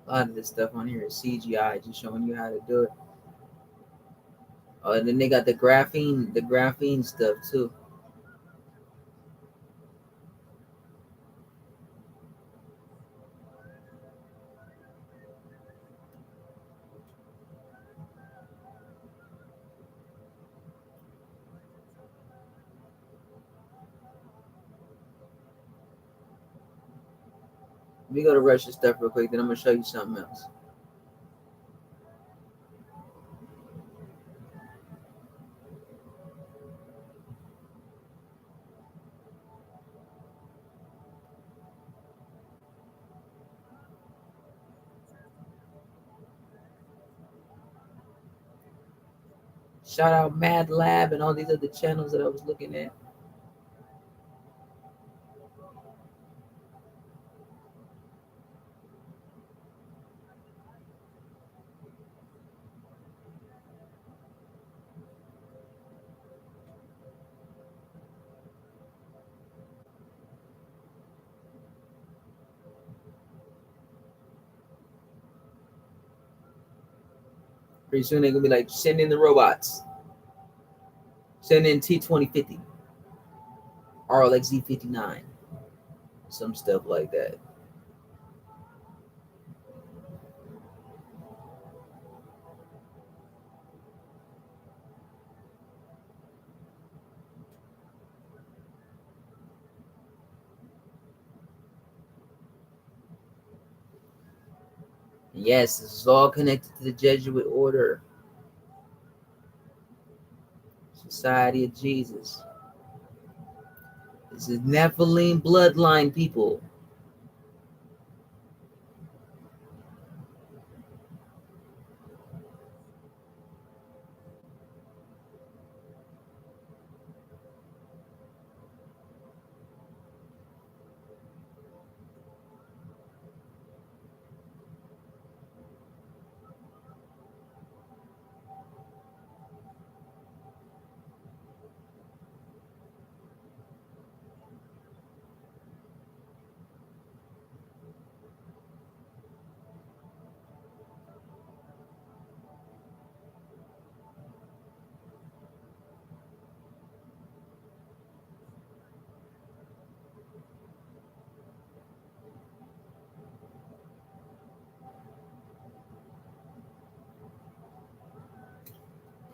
A lot of this stuff on here is CGI, just showing you how to do it. Oh, and then they got the graphene stuff too. Let me go to Russia stuff real quick, then I'm gonna show you something else. Shout out Mad Lab and all these other channels that I was looking at. Pretty soon they're gonna be like, send in the robots, send in T-2050, RLXZ-59, some stuff like that. Yes, this is all connected to the Jesuit order, Society of Jesus. This is Nephilim bloodline people.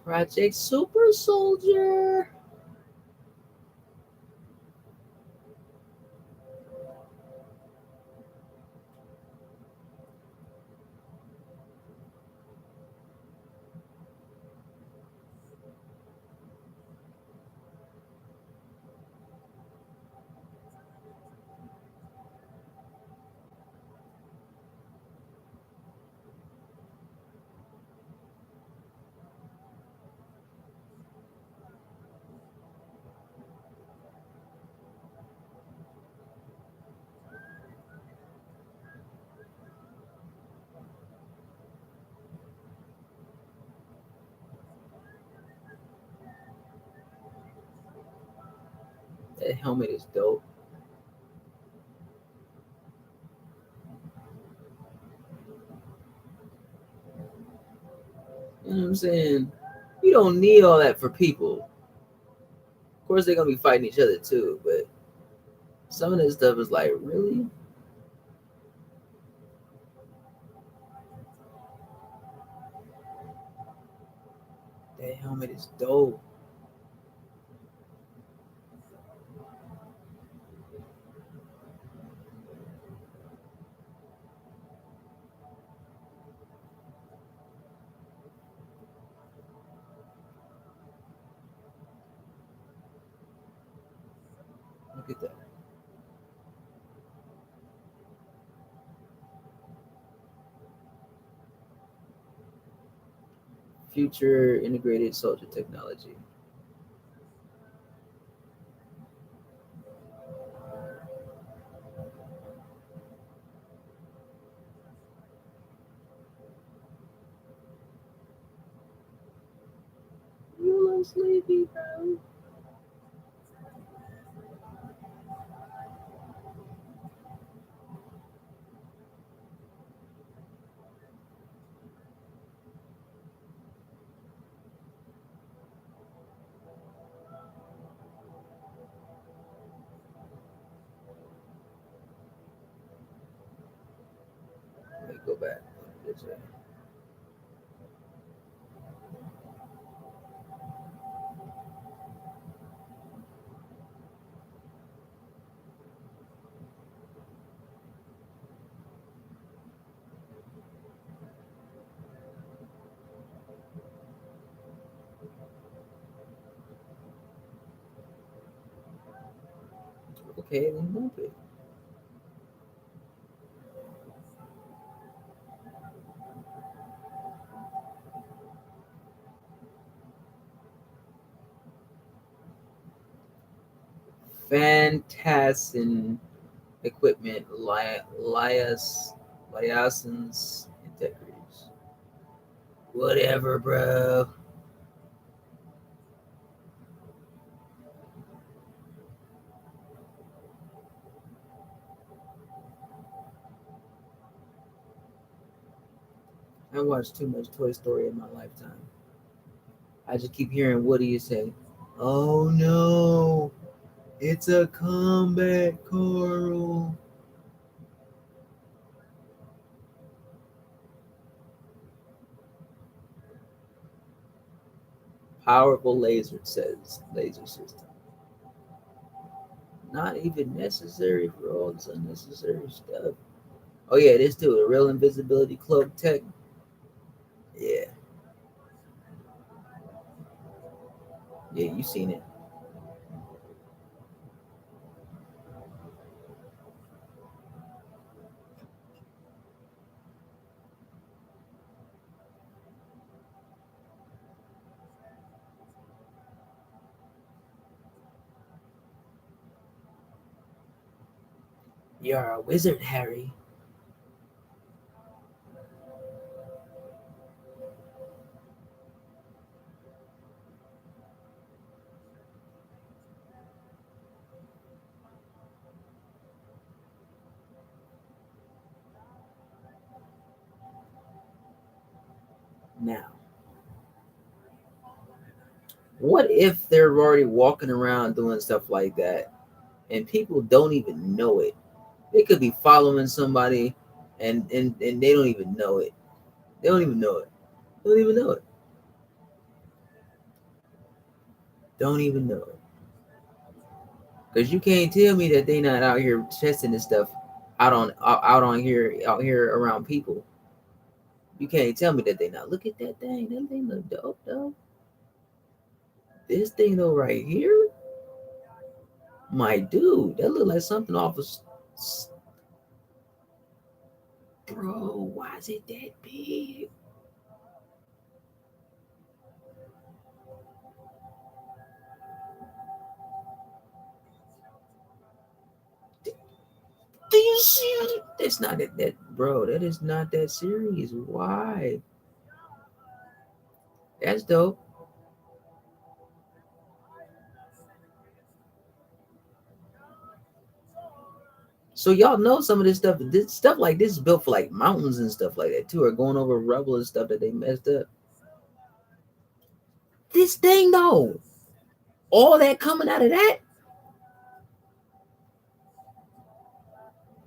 Project Super Soldier. That helmet is dope. You know what I'm saying? You don't need all that for people. Of course, they're gonna be fighting each other too, but some of this stuff is like, really? That helmet is dope. Look at that. Future integrated soldier technology. You a little sleepy, bro. Let me go back. This way. Okay, then move it. Fantastic equipment, liaisons, integrities. Whatever, bro. I watched too much Toy Story in my lifetime. I just keep hearing Woody say, "Oh no, it's a combat Coral." Powerful laser, says laser system. Not even necessary for all this unnecessary stuff. Oh yeah, this too. The real invisibility cloak tech. Yeah, yeah, you seen it. You're a wizard, Harry. Now, what if they're already walking around doing stuff like that and people don't even know it? They could be following somebody and they don't even know it. They don't even know it. They don't even know it. Don't even know it. Because you can't tell me that they not out here testing this stuff out here around people. You can't tell me that they not. Look at that thing. That thing look dope, though. This thing though right here, my dude, that look like something off of. Bro, why is it that big? Do you see it? That's not that, bro. That is not that serious. Why? That's dope. So y'all know some of this stuff. This stuff like this is built for like mountains and stuff like that too, or going over rubble and stuff that they messed up. This thing though, all that coming out of that,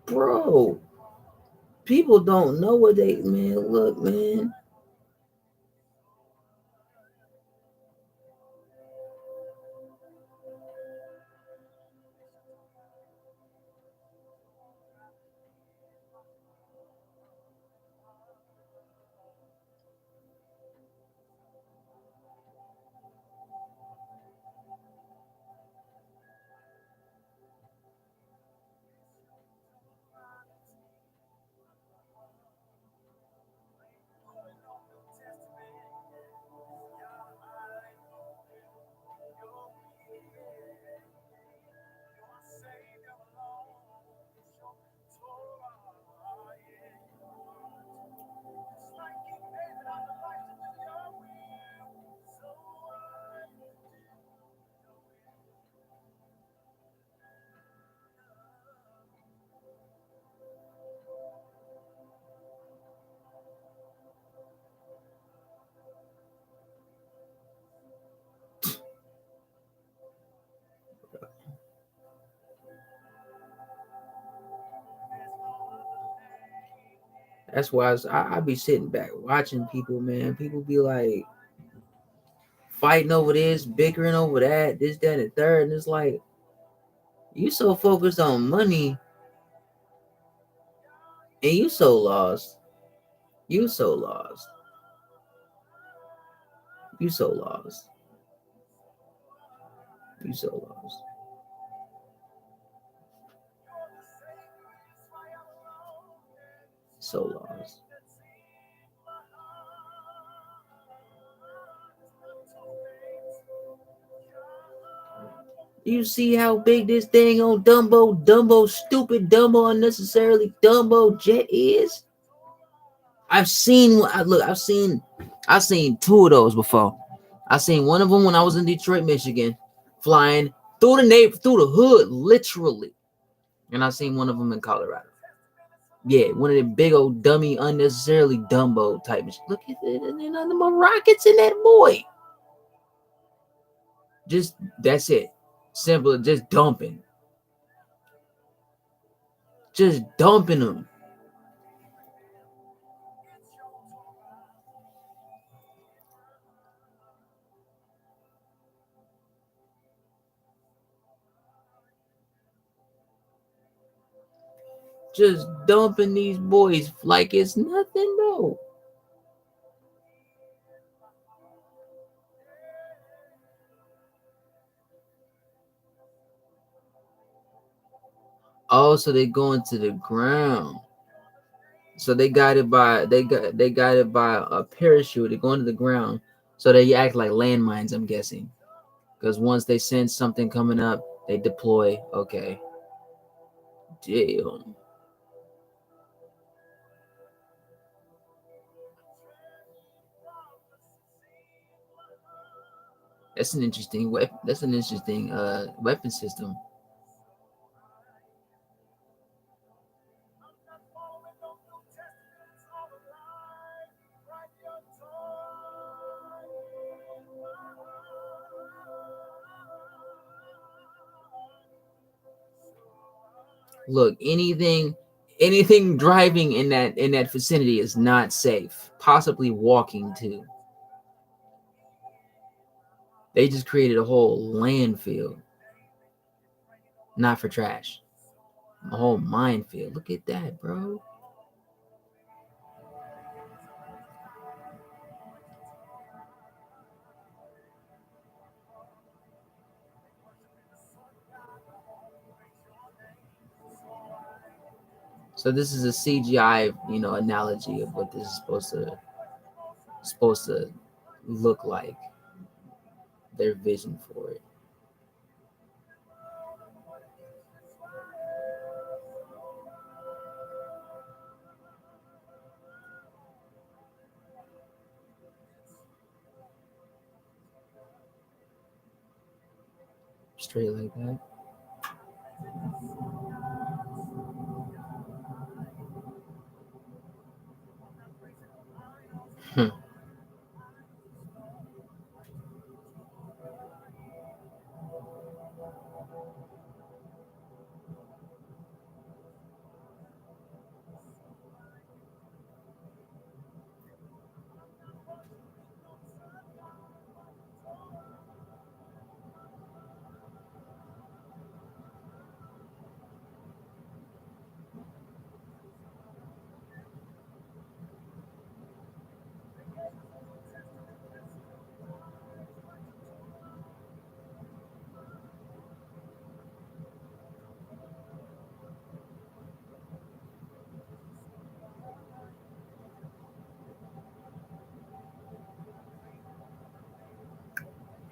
bro. People don't know what they man. Look, man. That's why I be sitting back watching people, man. People be like fighting over this, bickering over that, this, that, and the third, and it's like you so focused on money, and you so lost. You so lost. You so lost. You so lost. So lost. You see how big this thing on Dumbo, stupid Dumbo, unnecessarily Dumbo jet is? I've seen. I've seen two of those before. I seen one of them when I was in Detroit, Michigan, flying through the hood, literally, and I seen one of them in Colorado. Yeah, one of the big old dummy, unnecessarily Dumbo type. Look at it, and then nothing but rockets in that boy. Just that's it. Simple, just dumping them, just dumping these boys like it's nothing, bro. Oh, so they going to the ground. So they got it by a parachute. They're going to the ground. So they act like landmines, I'm guessing. Because once they sense something coming up, they deploy. Okay. Damn. That's an interesting weapon. That's an interesting weapon system. Look, anything driving in that vicinity is not safe. Possibly walking too. They just created a whole landfill. Not for trash. A whole minefield. Look at that, bro. So this is a CGI, analogy of what this is supposed to look like. Their vision for it. Straight like that. Hmm.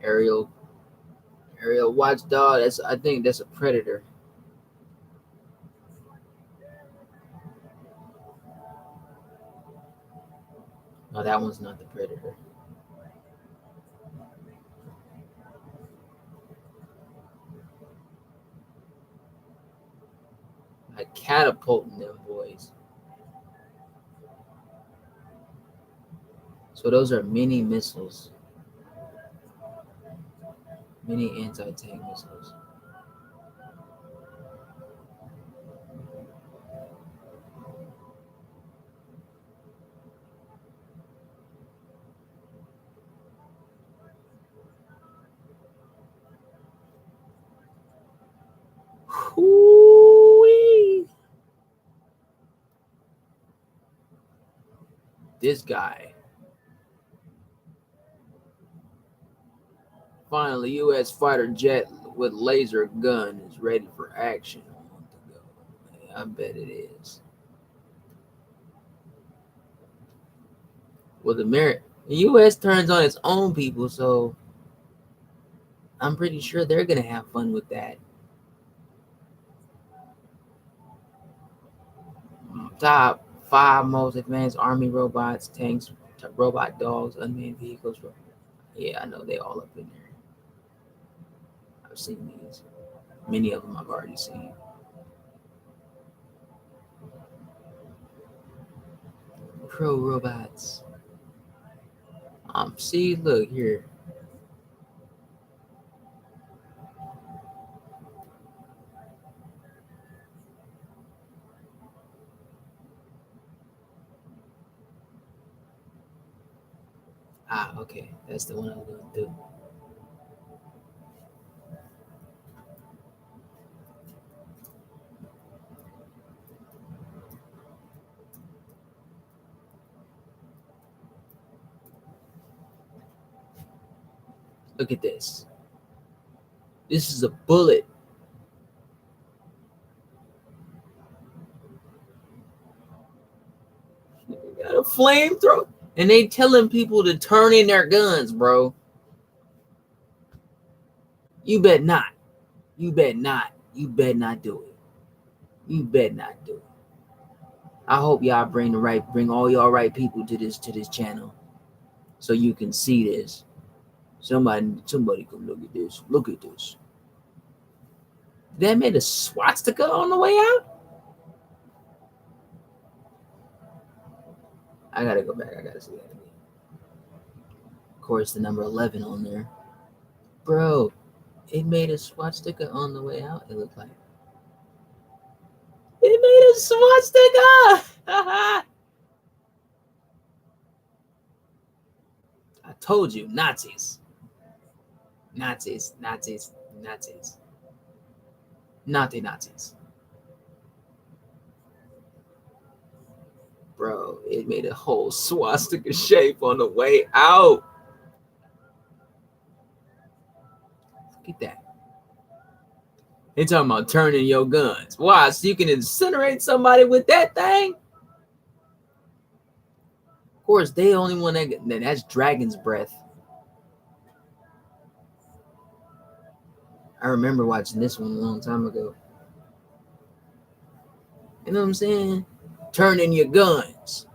Aerial watchdog. I think that's a predator. No, that one's not the predator. Like catapulting them boys. So those are mini missiles, mini anti-tank missiles. Hoo-wee. This guy. Finally, U.S. fighter jet with laser gun is ready for action. I bet it is. Well, the U.S. turns on its own people, so I'm pretty sure they're gonna have fun with that. Top 5 most advanced army robots, tanks, robot dogs, unmanned vehicles. Yeah, I know they all up in there. I've seen these. Many of them I've already seen. Pro robots. See, look here. Okay, that's the one I was gonna do. Look at this. This is a bullet. Got a flamethrower. And they telling people to turn in their guns, bro. You bet not. You bet not. You bet not do it. You bet not do it. I hope y'all bring all y'all right people to this channel, so you can see this. Somebody come look at this. Look at this. That made a swastika on the way out. I gotta go back. I gotta see that again. Of course, the number 11 on there, bro. It made a swastika on the way out. It looked like it made a swastika. I told you, Nazis, Nazis, Nazis, Nazis, Nazis. Bro, it made a whole swastika shape on the way out. Look at that. They talking about turning your guns. Why? So you can incinerate somebody with that thing? Of course, they the only one that's dragon's breath. I remember watching this one a long time ago. You know what I'm saying? Turning your guns.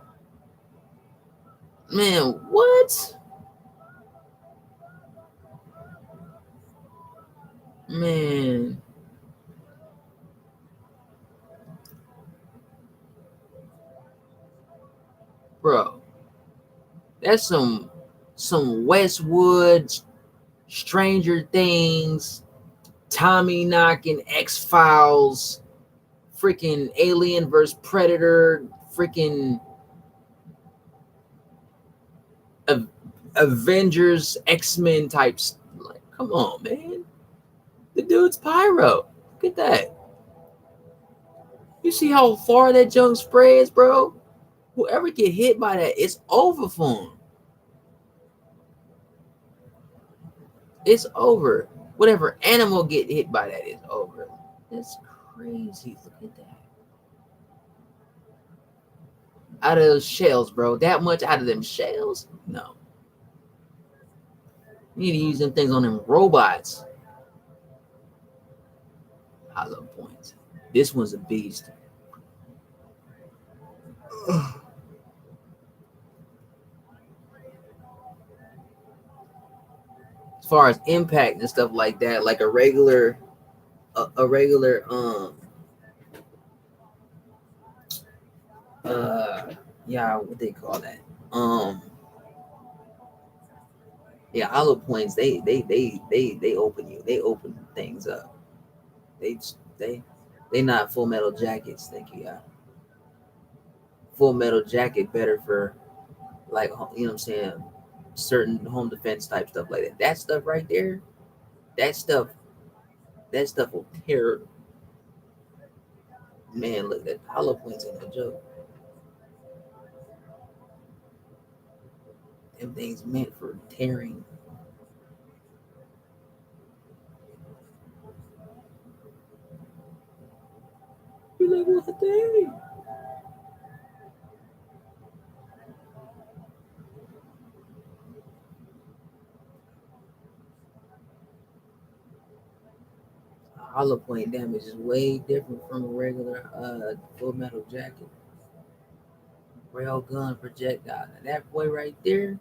Man, what? Man. Bro. That's some Westwood, Stranger Things, Tommy knocking, X-Files, freaking Alien versus Predator, freaking Avengers, X-Men types. Like, come on, man. The dude's pyro. Look at that. You see how far that junk spreads, bro? Whoever get hit by that, it's over for him. It's over. Whatever animal get hit by that is over. That's crazy. Look at that. Out of those shells, bro. That much out of them shells? No. You need to use them things on them robots. Hollow points. This one's a beast. As far as impact and stuff like that, like a regular yeah, what they call that? Yeah, hollow points, they open you. They open things up. They they they not Full Metal Jackets. Thank you, yeah. Full Metal Jacket better for, like, you know what I'm saying, certain home defense type stuff like that. That stuff right there, that stuff that stuff will tear. Man, look, that hollow points ain't no joke. Them things meant for tearing. You're like, what the thing? Hollow point damage is way different from a regular Full Metal Jacket. Rail gun projectile. Now that boy right there,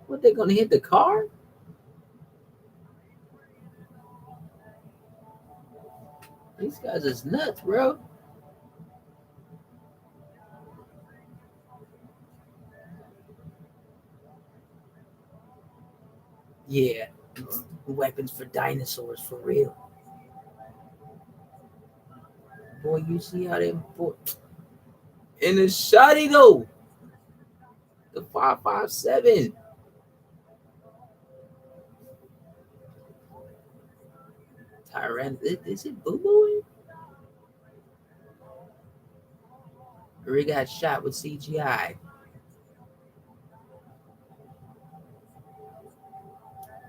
what, they gonna hit the car? These guys is nuts, bro. Yeah, weapons for dinosaurs for real. Boy, you see how they in the shotty though. The 5.57. Is it boo booing? Or he got shot with CGI?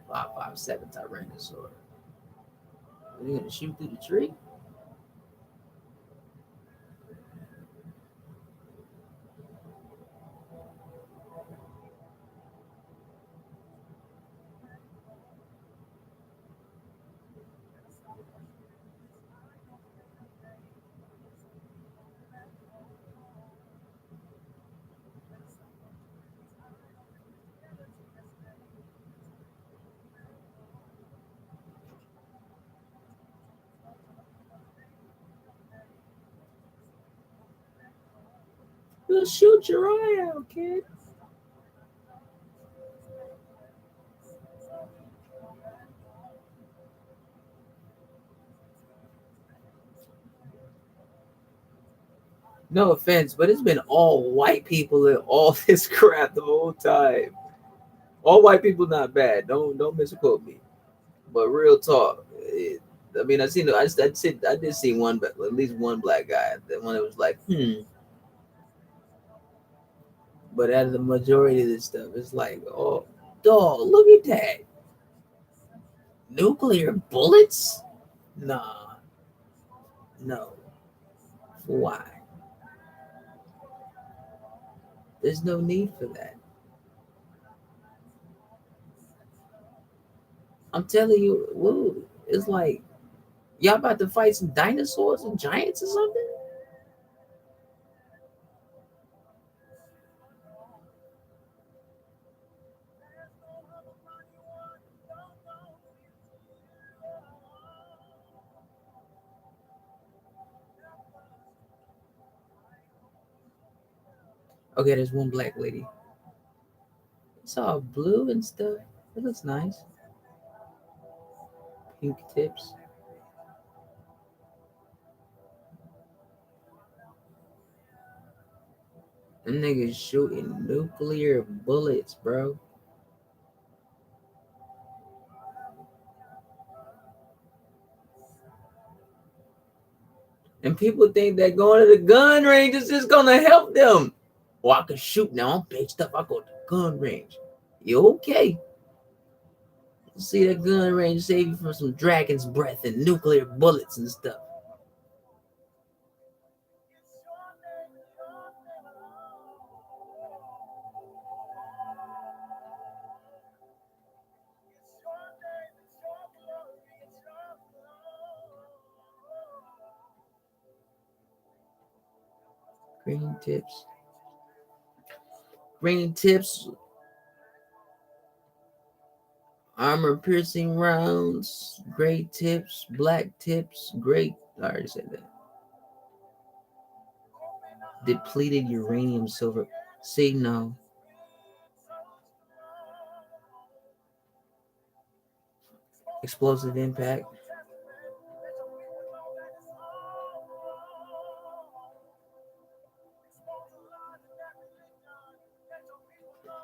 5.57 Tyrannosaur. Are they gonna shoot through the tree? They'll shoot your eye out, kid. No offense, but it's been all white people in all this crap the whole time. All white people not bad. Don't misquote me. But real talk, I mean, I did see one, but at least one black guy. That one that was like, But out of the majority of this stuff, it's like, oh, dog, look at that. Nuclear bullets? Nah. No. Why? There's no need for that. I'm telling you, whoa, it's like y'all about to fight some dinosaurs and giants or something? Okay, there's one black lady. It's all blue and stuff. It looks nice. Pink tips. Them niggas shooting nuclear bullets, bro. And people think that going to the gun range is just gonna help them. Well, I can shoot now. I'm bitched up. I go to the gun range. You okay? See that gun range save you from some dragon's breath and nuclear bullets and stuff. Green tips. Green tips. Armor piercing rounds. Gray tips. Black tips. Gray. I already said that. Depleted uranium silver. See, no. Explosive impact.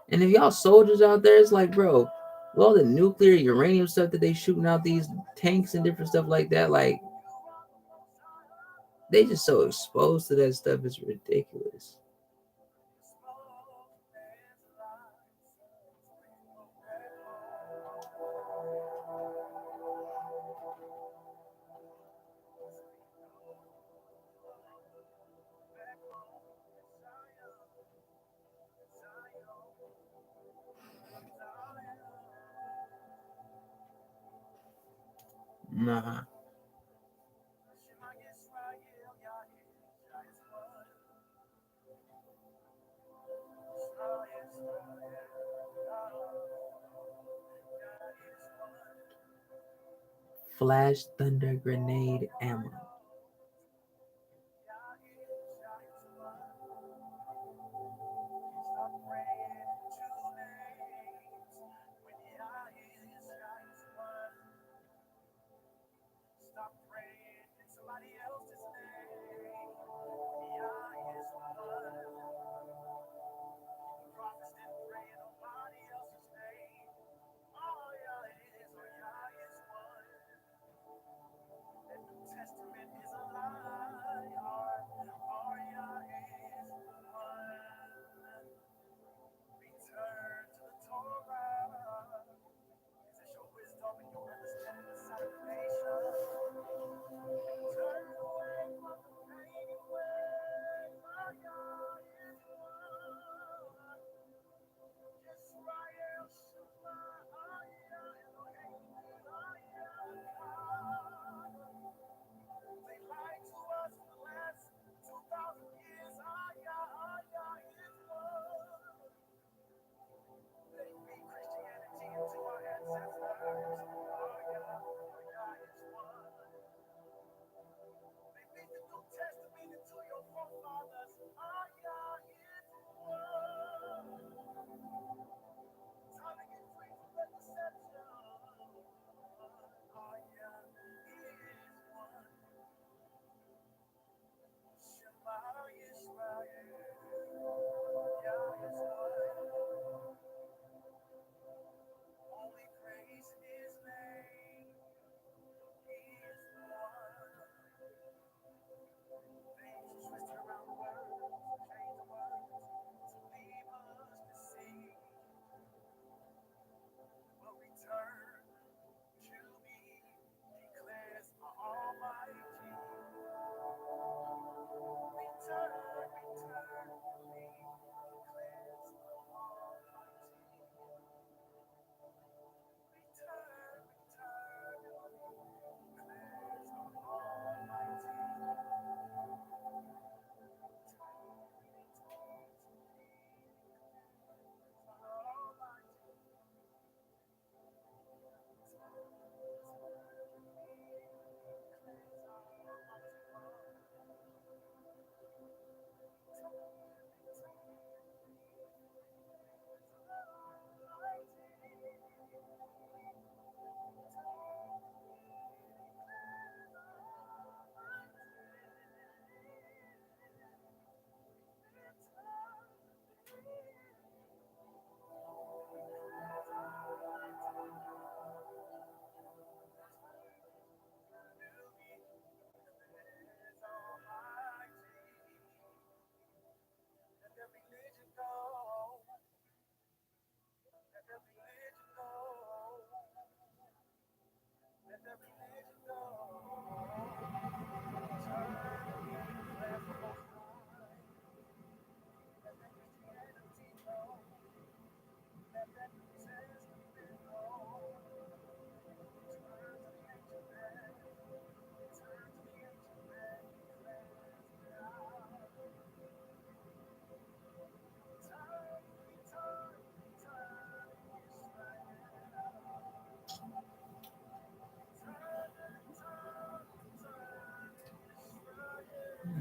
And if y'all soldiers out there, it's like, bro, with all the nuclear uranium stuff that they shooting out these tanks and different stuff like that, like they just so exposed to that stuff, it's ridiculous. Nah. Flash thunder grenade ammo.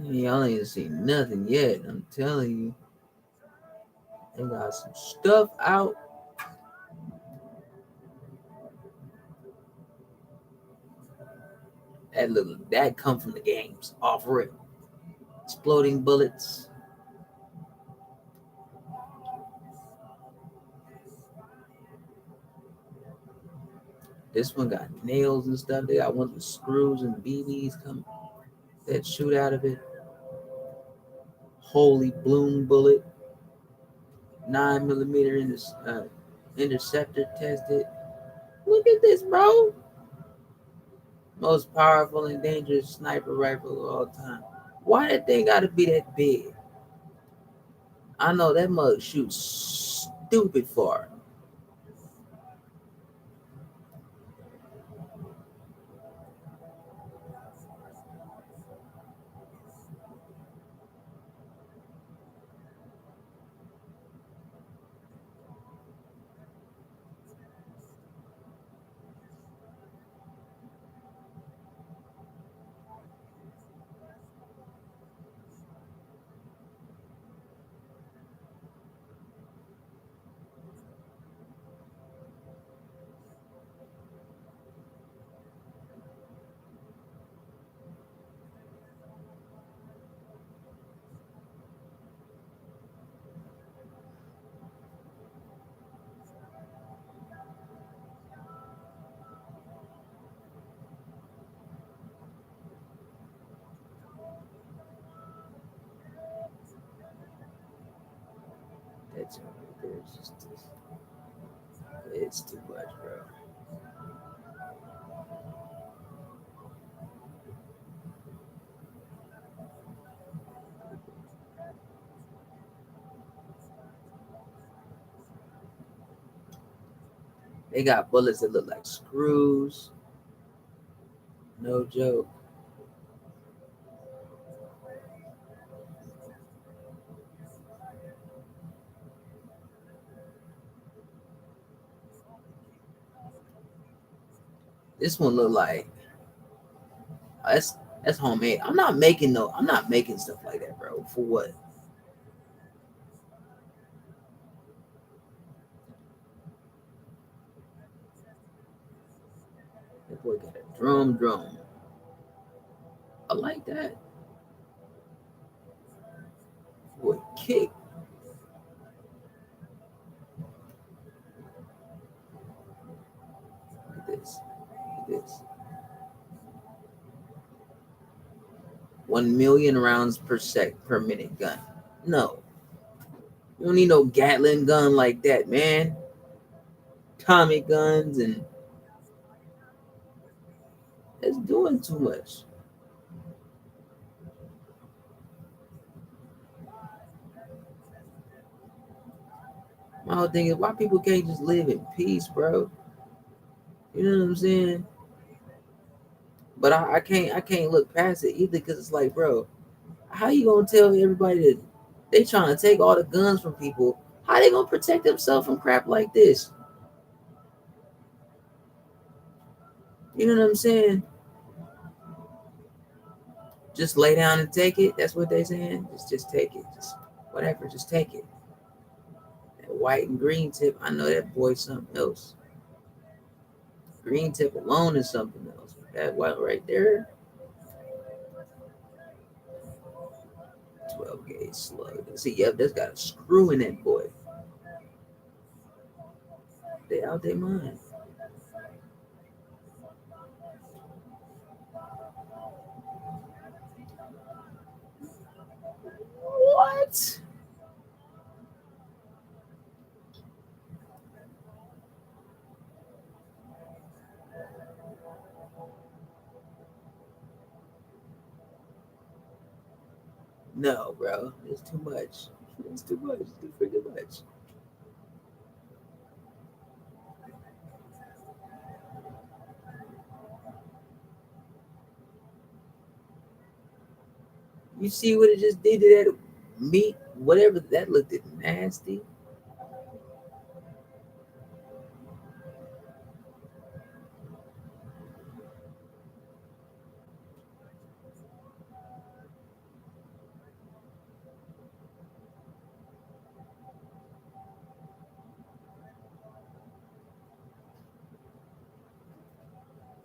Y'all ain't seen nothing yet. I'm telling you. They got some stuff out. That come from the games. Off rip. Exploding bullets. This one got nails and stuff. They got ones with screws and BBs come that shoot out of it. Holy bloom bullet. 9mm interceptor tested. Look at this, bro. Most powerful and dangerous sniper rifle of all time. Why that thing gotta be that big? I know that mug shoots stupid far. That's it's too much, bro. They got bullets that look like screws. No joke. This one look like that's that's homemade. I'm not making stuff like that, bro. For what? That boy got a drum. I like that. Boy, kick. Look at this. Look at this. 1 million rounds per minute gun. No. You don't need no Gatling gun like that, man. Tommy guns and that's doing too much. My whole thing is why people can't just live in peace, bro. You know what I'm saying? But I can't look past it either because it's like, bro, how you gonna tell everybody that they trying to take all the guns from people? How they gonna protect themselves from crap like this? You know what I'm saying? Just lay down and take it. That's what they saying. Just take it. Just whatever. Just take it. That white and green tip. I know that boy something else. Green tip alone is something else. That white right there. 12 gauge slug. See, yep, that's got a screw in that boy. They out their mind. What? No, bro, it's too much. It's too much. It's too freaking much. You see what it just did to that meat? Whatever that looked nasty.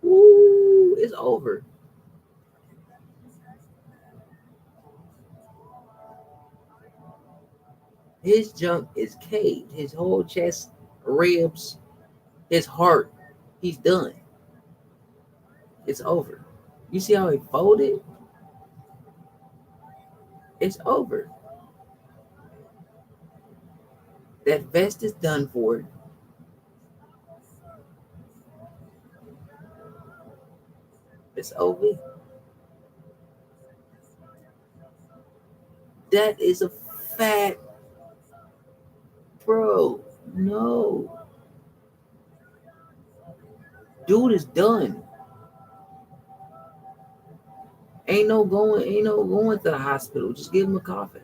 Ooh, it's over. His junk is caved. His whole chest, ribs, his heart. He's done. It's over. You see how he folded? It's over. That vest is done for. It's over. That is a fat bro. No. Dude is done. Ain't no going to the hospital. Just give him a coffin.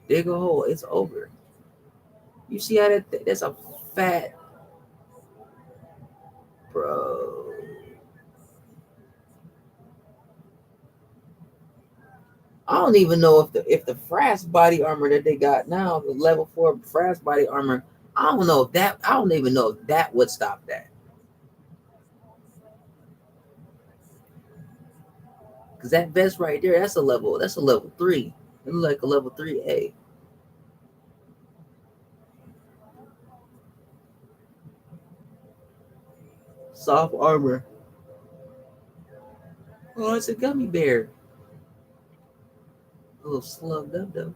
Dig a hole. It's over. You see how that's a fat bro. I don't even know if the Frass body armor that they got now, the level 4 Frass body armor, I don't even know if that would stop that. Cause that vest right there, that's a level 3. It look like a level 3A. Soft armor. Oh, it's a gummy bear. A little slugged up though.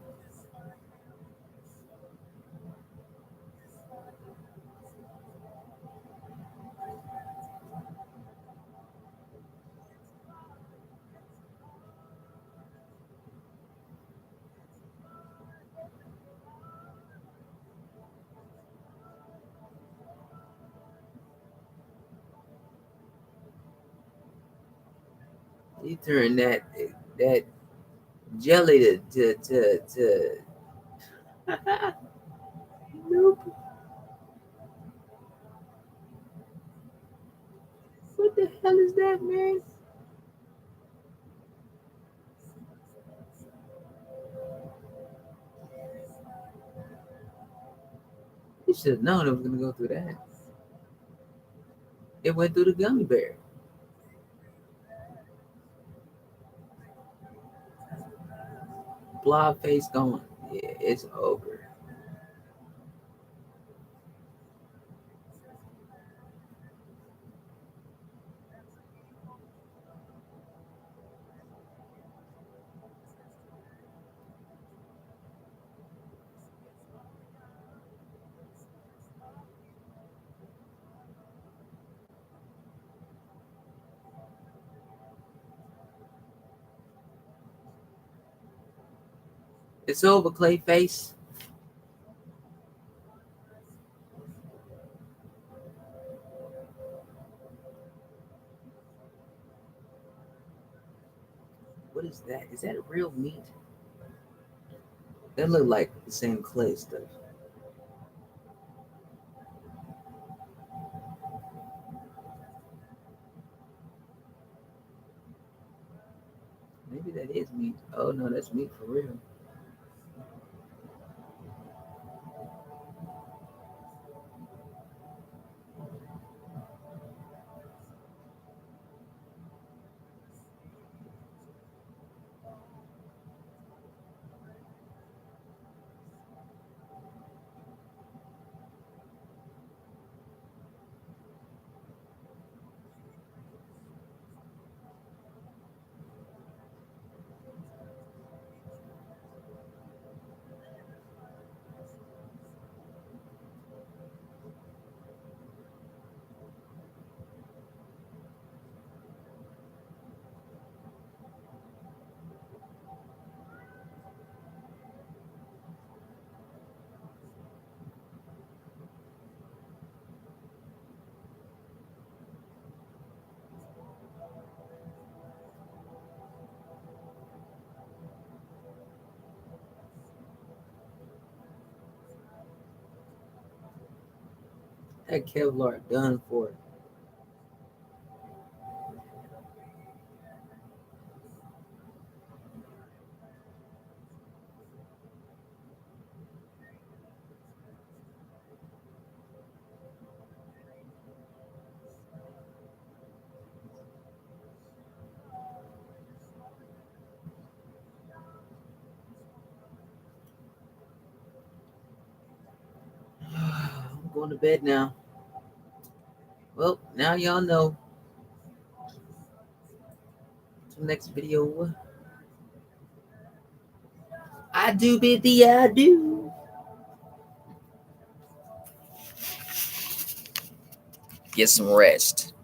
You turn that jelly to nope. What the hell is that, man? You should have known it was gonna go through that. It went through the gummy bear. Blob face gone. Yeah, it's over. It's over, Clayface. What is that? Is that real meat? That look like the same clay stuff. Maybe that is meat. Oh no, that's meat for real. That Kevlar done for. I'm going to bed now. Well, now y'all know. Till next video. I do bid the I do. Get some rest.